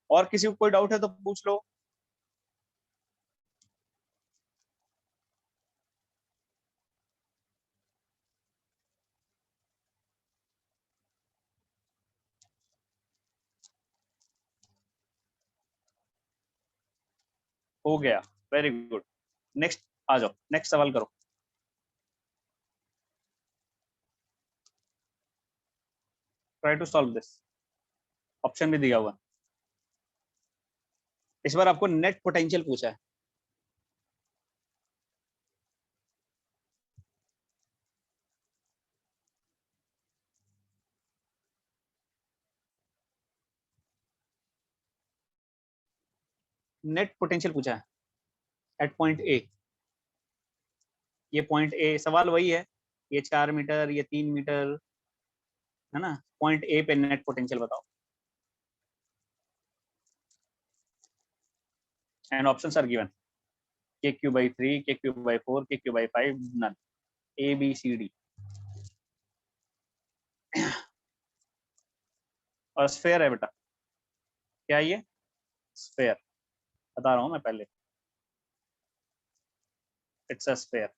और किसी को कोई डाउट है तो पूछ लो। हो गया, वेरी गुड। नेक्स्ट आ जाओ, नेक्स्ट सवाल करो। Try to solve this. Option भी दिया हुआ। इस बार आपको नेट पोटेंशियल पूछा है। नेट पोटेंशियल पूछा है एट पॉइंट ए। ये पॉइंट ए, सवाल वही है, ये 4 मीटर, ये 3 मीटर, है ना। पॉइंट ए पे नेट पोटेंशियल बताओ। And options are given. K Q by 3, K Q by 4, K Q by 5, none. A B C D. और स्फेयर है बेटा। क्या ये स्फेयर, बता रहा हूँ मैं पहले, it's a sphere.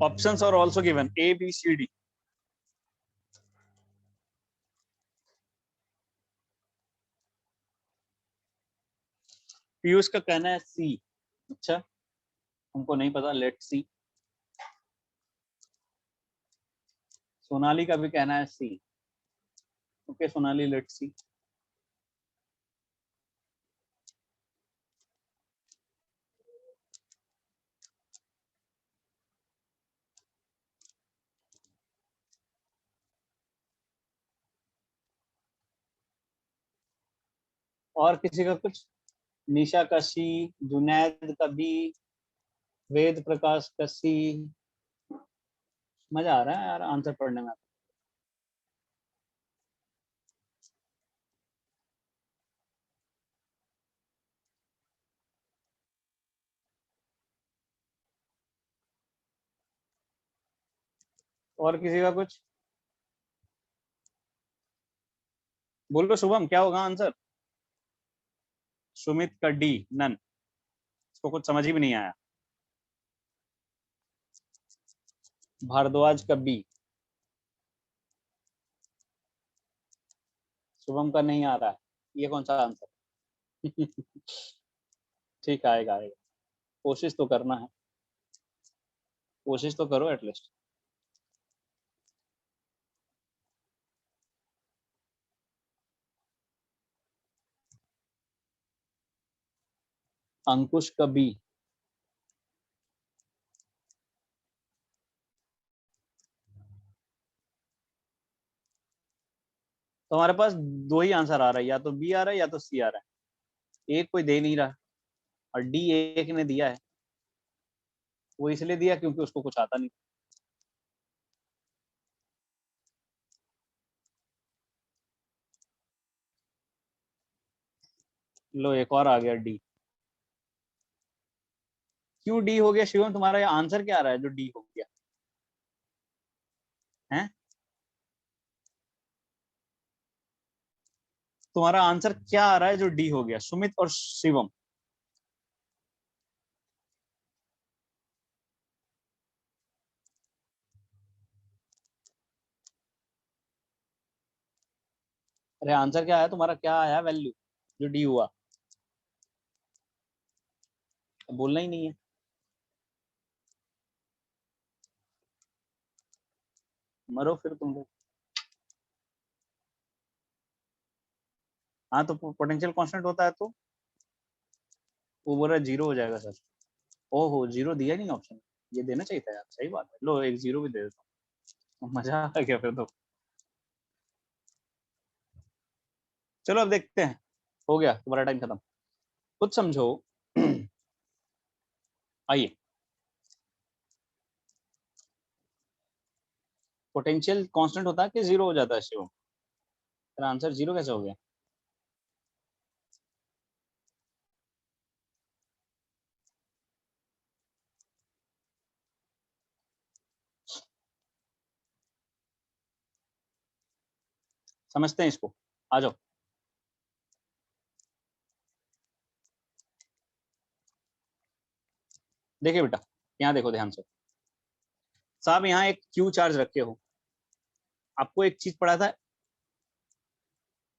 Options are also given, A B C D. Piyush का कहना है सी। अच्छा, हमको नहीं पता, लेट सी। सोनाली का भी कहना है C. Okay Sonali, let see. और किसी का कुछ? निशा का सी, जुनैद का बी, वेद प्रकाश का सी। मजा आ रहा है यार आंसर पढ़ने में। और किसी का कुछ? बोलो शुभम, क्या होगा आंसर? सुमित का डी, नन। इसको कुछ समझ ही भी नहीं आया। भारद्वाज का बी। शिवम का नहीं आ रहा है, ये कौन सा आंसर? ठीक है, आएगा आएगा, कोशिश तो करना है, कोशिश तो करो एटलीस्ट। अंकुश कबी, तो हमारे पास दो ही आंसर आ रहा है, या तो बी आ रहा है या तो सी आ रहा है, एक कोई दे नहीं रहा, और डी एक ने दिया है, वो इसलिए दिया क्योंकि उसको कुछ आता नहीं। लो एक और आ गया डी। क्यों डी हो गया शिवम? तुम्हारा आंसर क्या आ रहा है जो डी हो गया है? तुम्हारा आंसर क्या आ रहा है जो डी हो गया, सुमित और शिवम? अरे आंसर क्या आया तुम्हारा, क्या आया वैल्यू जो डी हुआ? बोलना ही नहीं है। मरो फिर तुम लोग। हाँ तो पोटेंशियल कांस्टेंट होता है तो वो बोल रहा है जीरो हो जाएगा सर। ओहो, जीरो दिया नहीं ऑप्शन, ये देना चाहिए था यार, सही बात है, लो एक जीरो भी दे देता हूँ। मजा आ गया फिर तो। चलो अब देखते हैं, हो गया तुम्हारा टाइम खत्म, खुद समझो। आइए, पोटेंशियल कांस्टेंट होता है कि जीरो हो जाता है शिवम? तेरा आंसर जीरो कैसे हो गया? समझते हैं इसको, आ जाओ। देखिए बेटा, यहाँ देखो ध्यान से, साहब यहाँ एक क्यू चार्ज रखे हो, आपको एक चीज पढ़ा था,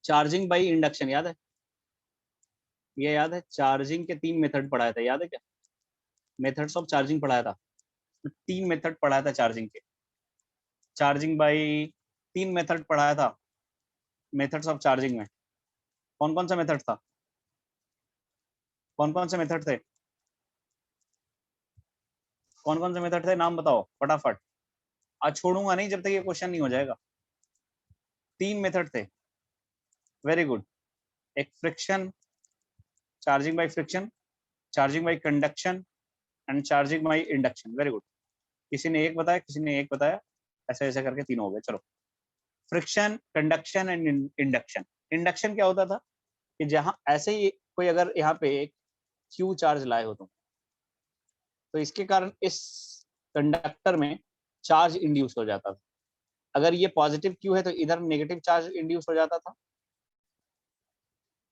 चार्जिंग बाई इंडक्शन, याद है? ये याद है, चार्जिंग के तीन मेथड पढ़ाया था, याद है क्या? मेथड्स ऑफ चार्जिंग पढ़ाया था, तीन मेथड पढ़ाया था चार्जिंग के, चार्जिंग बाई, तीन मेथड पढ़ाया था मेथड्स ऑफ चार्जिंग में। कौन कौन सा मेथड था? कौन कौन से मेथड थे? कौन कौन से मेथड थे, नाम बताओ फटाफट, आज छोड़ूंगा नहीं जब तक ये क्वेश्चन नहीं हो जाएगा। तीन मेथड थे, वेरी गुड। एक friction, charging by friction, charging by conduction and charging by induction, very good. किसी ने एक बताया, किसी ने एक बताया, ऐसे ऐसे करके तीन हो गए। चलो, friction, conduction and induction. Induction क्या होता था कि जहां ऐसे ही कोई अगर यहाँ पे एक क्यू चार्ज लाए हो तुम, तो इसके कारण इस कंडक्टर में चार्ज इंड्यूस हो जाता था। अगर ये पॉजिटिव क्यू है तो इधर नेगेटिव चार्ज इंड्यूस हो जाता था,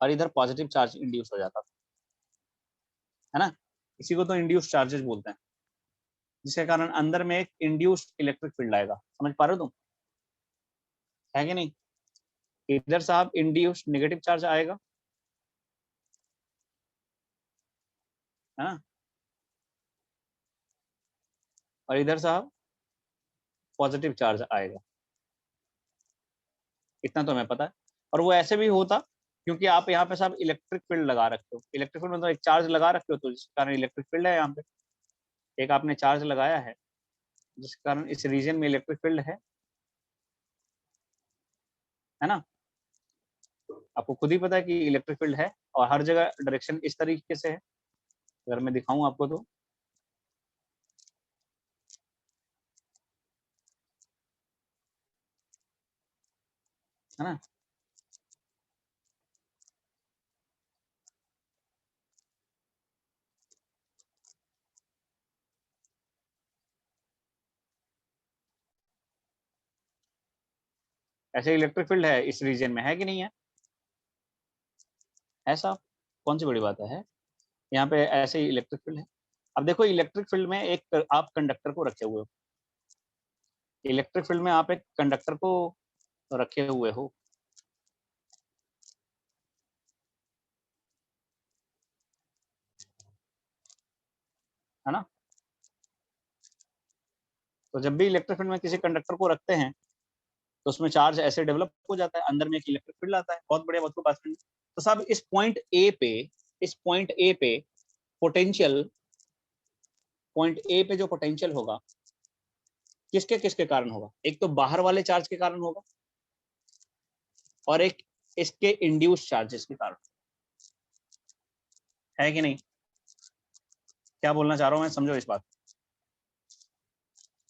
और इधर पॉजिटिव चार्ज इंड्यूस हो जाता था, है ना? इसी को तो इंड्यूस चार्जेस बोलते हैं, जिसके कारण अंदर में एक इंड्यूस्ड इलेक्ट्रिक फील्ड आएगा। समझ पा रहे हो तुम, है कि नहीं? इधर साहब इंड्यूस्ड नेगेटिव चार्ज आएगा, है ना, और इधर साहब पॉजिटिव चार्ज आएगा। इतना तो हमें पता है। और वो ऐसे भी होता क्योंकि आप यहाँ पे साहब इलेक्ट्रिक फील्ड लगा रखते हो, इलेक्ट्रिक फील्ड मतलब एक चार्ज लगा रखते हो, तो जिस कारण इलेक्ट्रिक फील्ड है यहाँ पे, एक आपने चार्ज लगाया है जिस कारण इस रीजन में इलेक्ट्रिक फील्ड है ना? आपको खुद ही पता है कि इलेक्ट्रिक फील्ड है, और हर जगह डायरेक्शन इस तरीके से है। अगर मैं दिखाऊं आपको तो, है ना, ऐसे इलेक्ट्रिक फील्ड है इस रीजन में, है कि नहीं है? ऐसा कौन सी बड़ी बात है, यहाँ पे ऐसे ही इलेक्ट्रिक फील्ड है। अब देखो, इलेक्ट्रिक फील्ड में एक आप कंडक्टर को रखे हुए हो, इलेक्ट्रिक फील्ड में आप एक कंडक्टर को रखे हुए हो, है ना। तो जब भी इलेक्ट्रिक फील्ड में किसी कंडक्टर को रखते हैं तो उसमें चार्ज ऐसे डेवलप हो जाता है, अंदर में एक इलेक्ट्रिक फील्ड आता है। बहुत बढ़िया, बहुत को बात करनी। तो साहब इस पॉइंट ए पे पोटेंशियल, पॉइंट ए पे जो पोटेंशियल होगा किसके किसके कारण होगा? एक तो बाहर वाले चार्ज के कारण होगा और एक इसके इंड्यूस चार्जेस के कारण। है कि नहीं? क्या बोलना चाह रहा हूं मैं, समझो इस बात।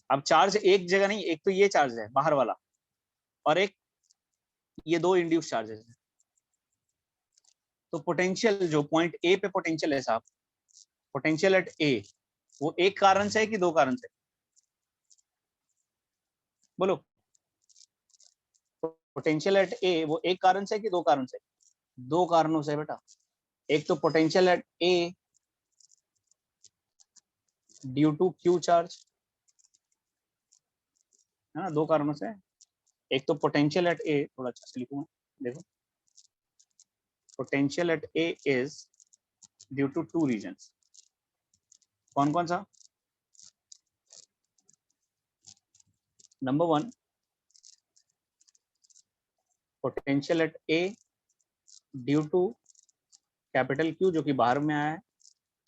अब चार्ज एक जगह नहीं, एक तो ये चार्ज है बाहर वाला और एक ये दो इंड्यूस चार्जेस है। तो पोटेंशियल जो पॉइंट ए पे पोटेंशियल है साहब, पोटेंशियल एट ए, वो एक कारण से है कि दो कारण से? बोलो। पोटेंशियल एट ए वो एक कारण से है कि दो कारण से? दो कारणों से बेटा। एक तो potential at A due to Q charge, है ना, दो कारणों से। एक तो पोटेंशियल एट ए, थोड़ा अच्छा से लिखूंगा, देखो। Potential at A is due to two reasons. कौन कौन सा? Number one, potential at A due to capital Q जो कि बाहर में आया है,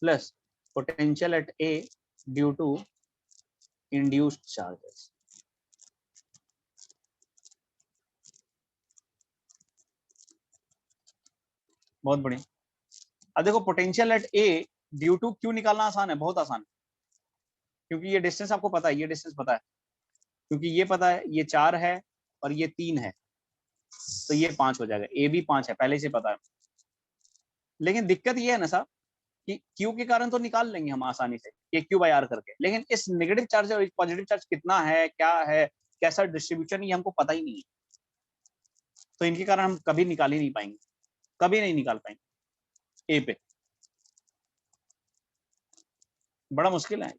plus potential at A due to induced charges. बहुत बढ़िया। अब देखो potential at A due to Q निकालना आसान है, बहुत आसान है, क्योंकि ये डिस्टेंस आपको पता है, ये डिस्टेंस पता है, क्योंकि ये पता है ये 4 है और ये 3 है, तो ये 5 हो जाएगा। ए भी 5 है, पहले से पता है। लेकिन दिक्कत ये है ना साहब कि क्यू के कारण तो निकाल लेंगे हम आसानी से, ये क्यू बाई आर करके, लेकिन इस नेगेटिव चार्ज और पॉजिटिव चार्ज कितना है, क्या है, कैसा डिस्ट्रीब्यूशन, ये हमको पता ही नहीं है। तो इनके कारण हम कभी निकाल ही नहीं पाएंगे, कभी नहीं निकाल पाएंगे ए पे, बड़ा मुश्किल है।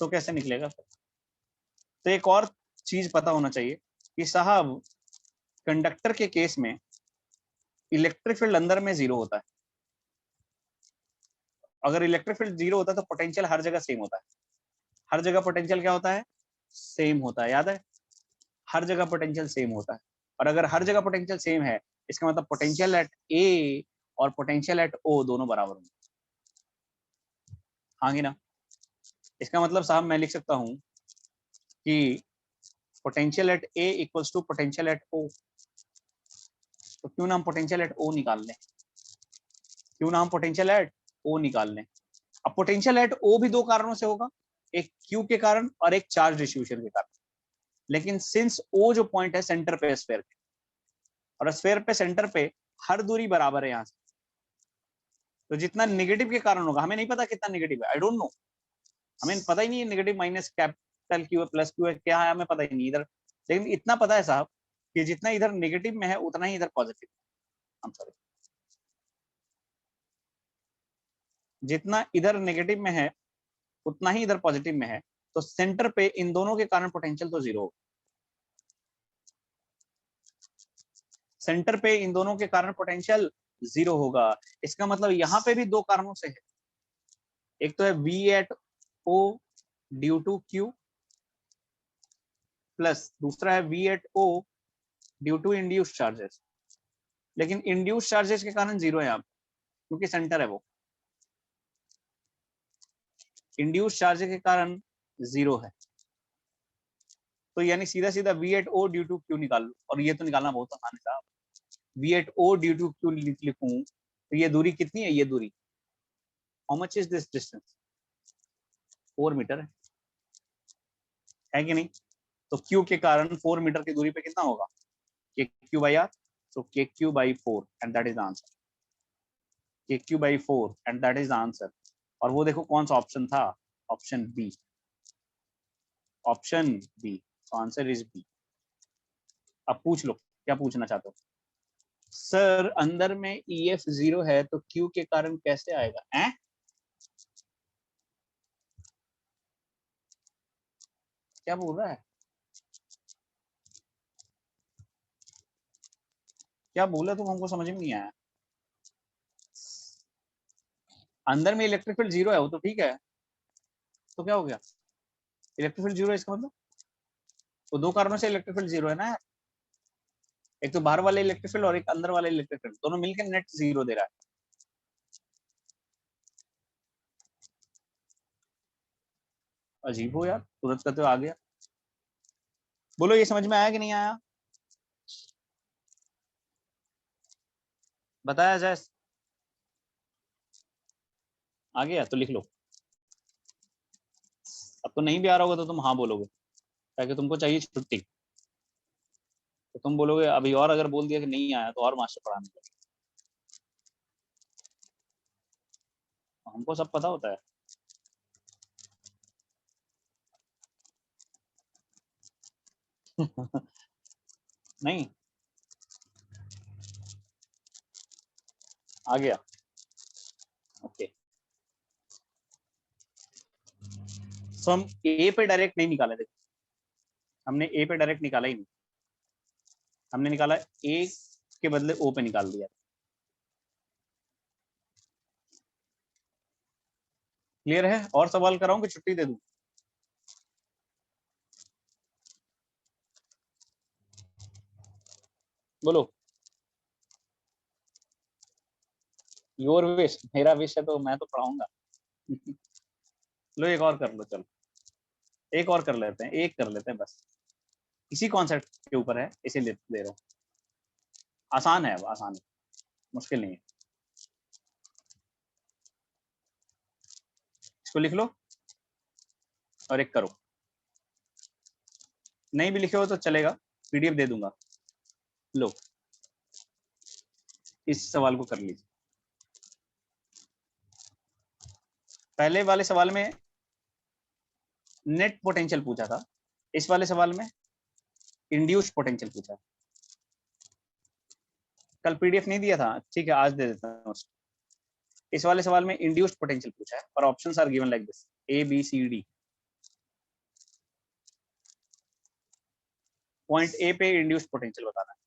तो कैसे निकलेगा? तो एक और चीज पता होना चाहिए कि साहब कंडक्टर के केस में इलेक्ट्रिक फील्ड अंदर में जीरो होता है। अगर इलेक्ट्रिक फील्ड जीरो होता है तो पोटेंशियल हर जगह सेम होता है। हर जगह पोटेंशियल क्या होता है? सेम होता है, याद है? हर जगह पोटेंशियल सेम होता है। और अगर हर जगह पोटेंशियल सेम है, इसका मतलब पोटेंशियल एट ए और पोटेंशियल एट ओ दोनों बराबर होंगे। हाँ कि ना? इसका मतलब साहब मैं लिख सकता हूं कि potential at A equals to potential at O. तो क्यों ना हम पोटेंशियल एट ओ निकाल लें, क्यों ना हम पोटेंशियल एट ओ निकाल लें। अब पोटेंशियल एट ओ भी दो कारणों से होगा, एक क्यू के कारण और एक चार्ज डिस्ट्रीब्यूशन के कारण। लेकिन सिंस ओ जो पॉइंट है सेंटर पे स्फीयर के, और स्फीयर पे सेंटर पे हर दूरी बराबर है यहाँ से, तो जितना नेगेटिव के कारण होगा, हमें नहीं पता कितना नेगेटिव है, आई डोंट नो, हमें पता ही नहीं है नेगेटिव माइनस कैपिटल क्यू है प्लस क्यू है क्या है, हमें पता ही नहीं इधर। लेकिन इतना पता है साहब कि जितना इधर नेगेटिव में है उतना ही इधर पॉजिटिव, हम सॉरी, जितना इधर नेगेटिव में है उतना ही इधर पॉजिटिव में है। तो सेंटर पे इन दोनों के कारण पोटेंशियल तो जीरो होगा। सेंटर पे इन दोनों के कारण पोटेंशियल जीरो होगा। इसका मतलब यहाँ पे भी दो कारणों से है। एक तो है V at O due to Q, plus दूसरा है V at O due to induce charges. लेकिन इंड्यूस चार्जेस के कारण जीरो है यहाँ, क्योंकि सेंटर है वो। इंड्यूस चार्जेस के कारण जीरो है, तो यानी सीधा सीधा V at O due to Q निकाल लो। और ये तो निकालना बहुत आसान है साहब। V at O due to Q लिखूं तो ये दूरी कितनी है? ये दूरी, how much is this distance? 4 meter है कि नहीं? तो क्यू के कारण 4 मीटर की दूरी पे कितना होगा? K Q by R, so K Q by 4 and that is answer. K Q by 4 and that is answer. और वो देखो कौन सा ऑप्शन था? Option B, option B, answer is B. अब पूछ लो क्या पूछना चाहते हो। सर अंदर में ई एफ जीरो है तो क्यू के कारण कैसे आएगा? क्या बोल रहा है? क्या बोला तुम? हमको समझ में नहीं आया। अंदर में इलेक्ट्रिक फील्ड जीरो है, वो तो ठीक है, तो क्या हो गया, इलेक्ट्रिक फील्ड जीरो है इसका मतलब, तो दो कारणों से इलेक्ट्रिक फील्ड जीरो है ना, एक तो बाहर वाले इलेक्ट्रिक फील्ड और एक अंदर वाले इलेक्ट्रिक फील्ड, दोनों मिलकर नेट जीरो दे रहा है। अजीब हो यार, तुरंत का तो आ गया। बोलो ये समझ में आया कि नहीं आया, बताया जाए, आ गया तो लिख लो। अब तो नहीं भी आ रहा होगा तो तुम हाँ बोलोगे, ताकि तुमको चाहिए छुट्टी, तो तुम बोलोगे अभी, और अगर बोल दिया कि नहीं आया तो और मास्टर पढ़ाने का, हमको सब पता होता है। नहीं आ गया, ओके। तो हम ए पे डायरेक्ट नहीं निकाले थे, हमने ए पे डायरेक्ट निकाला ही नहीं, हमने निकाला ए के बदले ओ पे निकाल दिया। क्लियर है, और सवाल कराऊं कि छुट्टी दे दूं, बोलो। योर विश, मेरा विश है तो मैं तो पढ़ाऊंगा। लो एक और कर लो, चलो एक और कर लेते हैं, एक कर लेते हैं बस, इसी कॉन्सेप्ट के ऊपर है इसीलिए दे रहा हूँ, आसान है, आसान है, मुश्किल नहीं है। इसको लिख लो और एक करो, नहीं भी लिखे हो तो चलेगा, पीडीएफ दे दूंगा। लो इस सवाल को कर लीजिए, पहले वाले सवाल में नेट पोटेंशियल पूछा था, इस वाले सवाल में इंड्यूस पोटेंशियल पूछा। कल पीडीएफ नहीं दिया था, ठीक है आज दे देता हूँ। इस वाले सवाल में इंड्यूस्ड पोटेंशियल पूछा है और options are given like this, A B C D. Point A पे इंड्यूस्ड पोटेंशियल बताना है।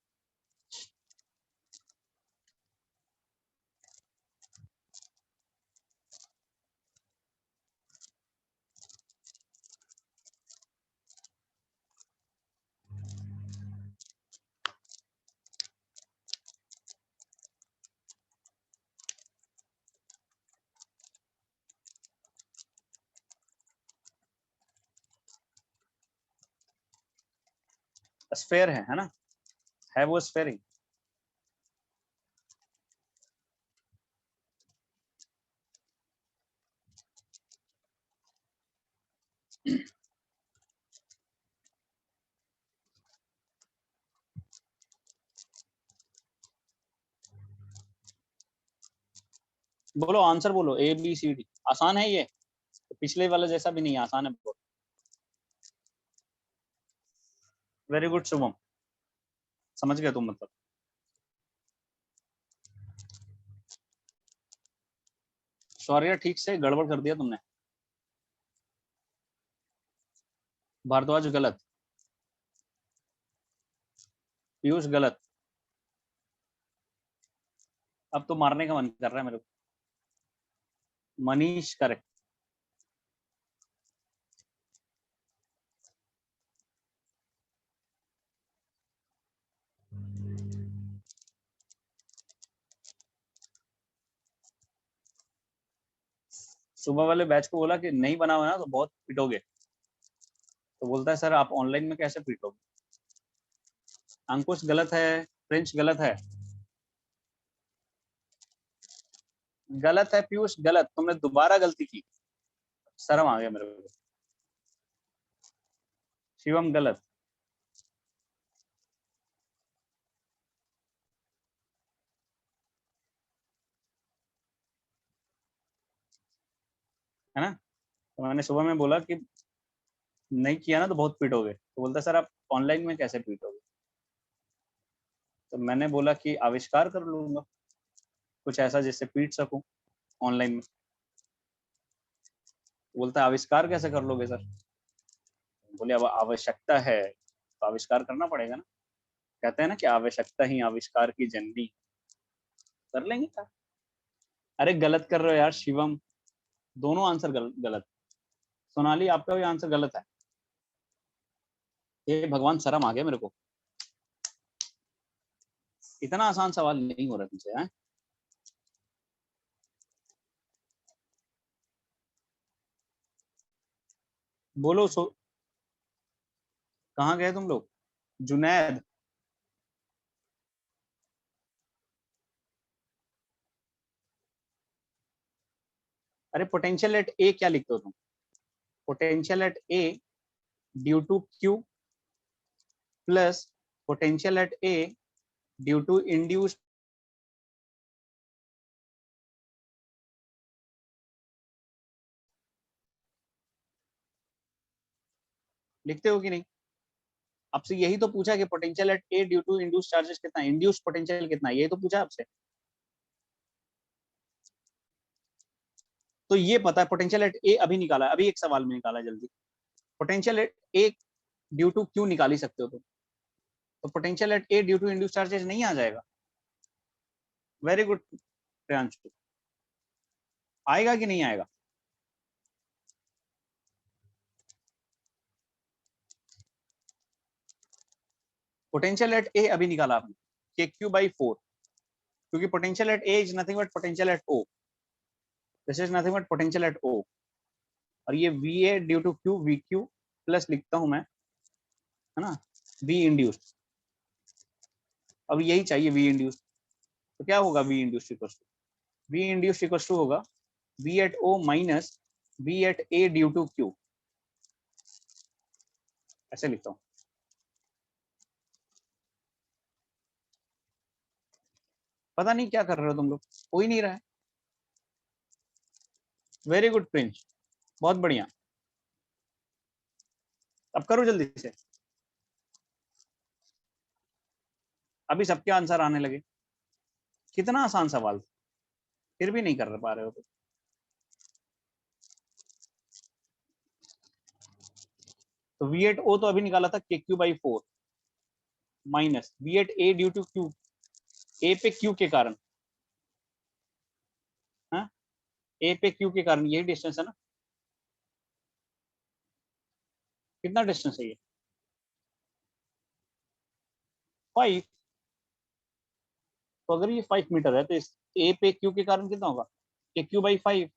स्फेयर है ना, है वो स्फेयर ही। बोलो आंसर बोलो, ए बी सी डी, आसान है ये, तो पिछले वाला जैसा भी नहीं है, आसान है बहुत। वेरी गुड शुभम, समझ गए तुम मतलब। शौर्य ठीक से गड़बड़ कर दिया तुमने, भारद्वाज गलत, पीयूष गलत, अब तो मारने का मन कर रहा है मेरे को। मनीष करेक्ट। सुबह वाले बैच को बोला कि नहीं बना हुआ ना तो बहुत पिटोगे, तो बोलता है सर आप ऑनलाइन में कैसे पिटोगे। अंकुश गलत है, प्रिंस गलत है, गलत है पीयूष गलत, तुमने दोबारा गलती की, शर्म आ गया मेरे को। शिवम गलत, है ना, तो मैंने सुबह में बोला कि नहीं किया ना तो बहुत पीटोगे, तो बोलता सर आप ऑनलाइन में कैसे पीटोगे, तो मैंने बोला कि आविष्कार कर लूंगा कुछ ऐसा जिससे पीट सकूं ऑनलाइन में। तो बोलता है आविष्कार कैसे कर लोगे सर, बोले अब आवश्यकता है तो आविष्कार करना पड़ेगा ना, कहते हैं ना कि आवश्यकता ही आविष्कार की जननी, कर लेंगे क्या। अरे गलत कर रहे हो यार शिवम, दोनों आंसर गलत। सोनाली आपका भी आंसर गलत है। ये भगवान शर्म आ गया मेरे को, इतना आसान सवाल नहीं हो रहा तुमसे है। बोलो कहाँ गए तुम लोग? जुनैद, अरे पोटेंशियल एट ए क्या लिखते हो तुम? Potential at A due to Q plus potential at A due to induced, लिखते हो कि नहीं? आपसे यही तो पूछा कि potential at A due to induce charges कितना है, इंड्यूस पोटेंशियल कितना है, यही तो पूछा आपसे। तो ये पता है पोटेंशियल एट ए अभी निकाला, अभी एक सवाल में निकाला जल्दी। Potential at A due to Q निकाल ही सकते हो तुम, तो potential at A due to induce charges नहीं आ जाएगा। वेरी गुड प्रियांशु, आएगा कि नहीं आएगा? पोटेंशियल एट ए अभी निकाला आपने, के क्यू बाई 4, क्योंकि potential at A is nothing but potential at O, this is nothing but potential at O, और ये V A due to Q V Q plus लिखता हूं मैं, है ना, वी इंड्यूस्ड। अब यही चाहिए वी इंड्यूस्ड, तो क्या होगा V induced equal to, V induced equal to होगा V at O minus V at A due to Q, ऐसे लिखता हूँ। पता नहीं क्या कर रहे हो तुम लोग, हो ही नहीं रहा है। वेरी गुड प्रिंस, बहुत बढ़िया। अब करो जल्दी से, अभी सबके आंसर आने लगे। कितना आसान सवाल, फिर भी नहीं कर पा रहे हो तो वी एट ओ तो अभी निकाला था के Q by 4 minus V at A due to Q, A पे क्यू के कारण, हाँ ए पे क्यू के कारण, यही डिस्टेंस है ना, कितना डिस्टेंस है ये? 5। तो अगर ये 5 मीटर है तो इस ए पे क्यू के कारण कितना होगा? के क्यू बाई 5,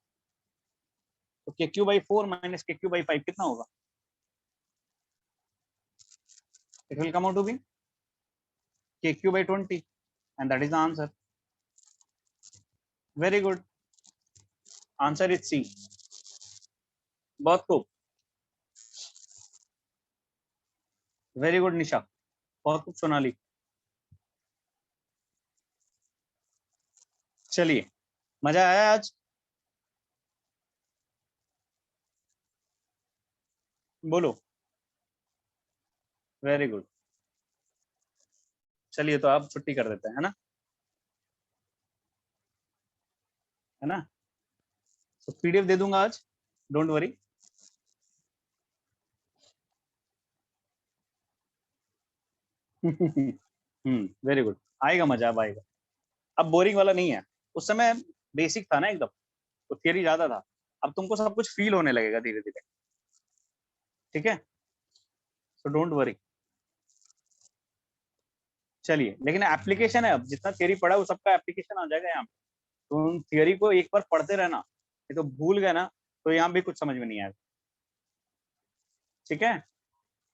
तो K Q by 4 minus K Q by 5 कितना होगा? It will come out to be K Q by 20 and that is the answer. Very good, answer is C. बहुत खूब, वेरी गुड निशा, बहुत खूब सोनाली। चलिए, मजा आया आज? बोलो। वेरी गुड, चलिए तो आप छुट्टी कर देते हैं, है ना, है ना, तो पीडीएफ दे दूंगा आज, डोंट वरी। वेरी गुड, आएगा मजा, अब आएगा। अब बोरिंग वाला नहीं है, उस समय बेसिक था ना एकदम, तो थियरी ज्यादा था, अब तुमको सब कुछ फील होने लगेगा धीरे धीरे, ठीक है, सो डोंट वरी। चलिए, लेकिन एप्लीकेशन है, अब जितना थियरी पढ़ा है वो सबका एप्लीकेशन आ जाएगा यहाँ पे, तो उन थियरी को एक बार पढ़ते रहना, ये तो भूल गए ना तो यहाँ भी कुछ समझ में नहीं आएगा, ठीक है,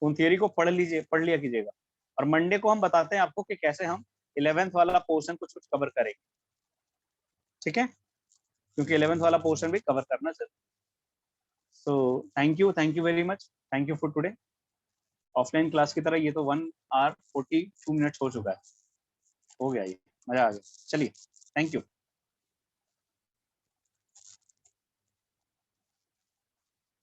उन थियरी को पढ़ लीजिए, पढ़ लिया कीजिएगा, और मंडे को हम बताते हैं आपको कि कैसे हम 11th वाला पोर्शन कुछ कुछ कवर करेंगे, ठीक है, क्योंकि 11th वाला पोर्शन भी कवर करना जरूरी। So thank you very much, thank you for today. Offline class की तरह ये तो 1 hour 42 minutes हो चुका है, हो गया ये, मजा आ गया। चलिए, थैंक यू।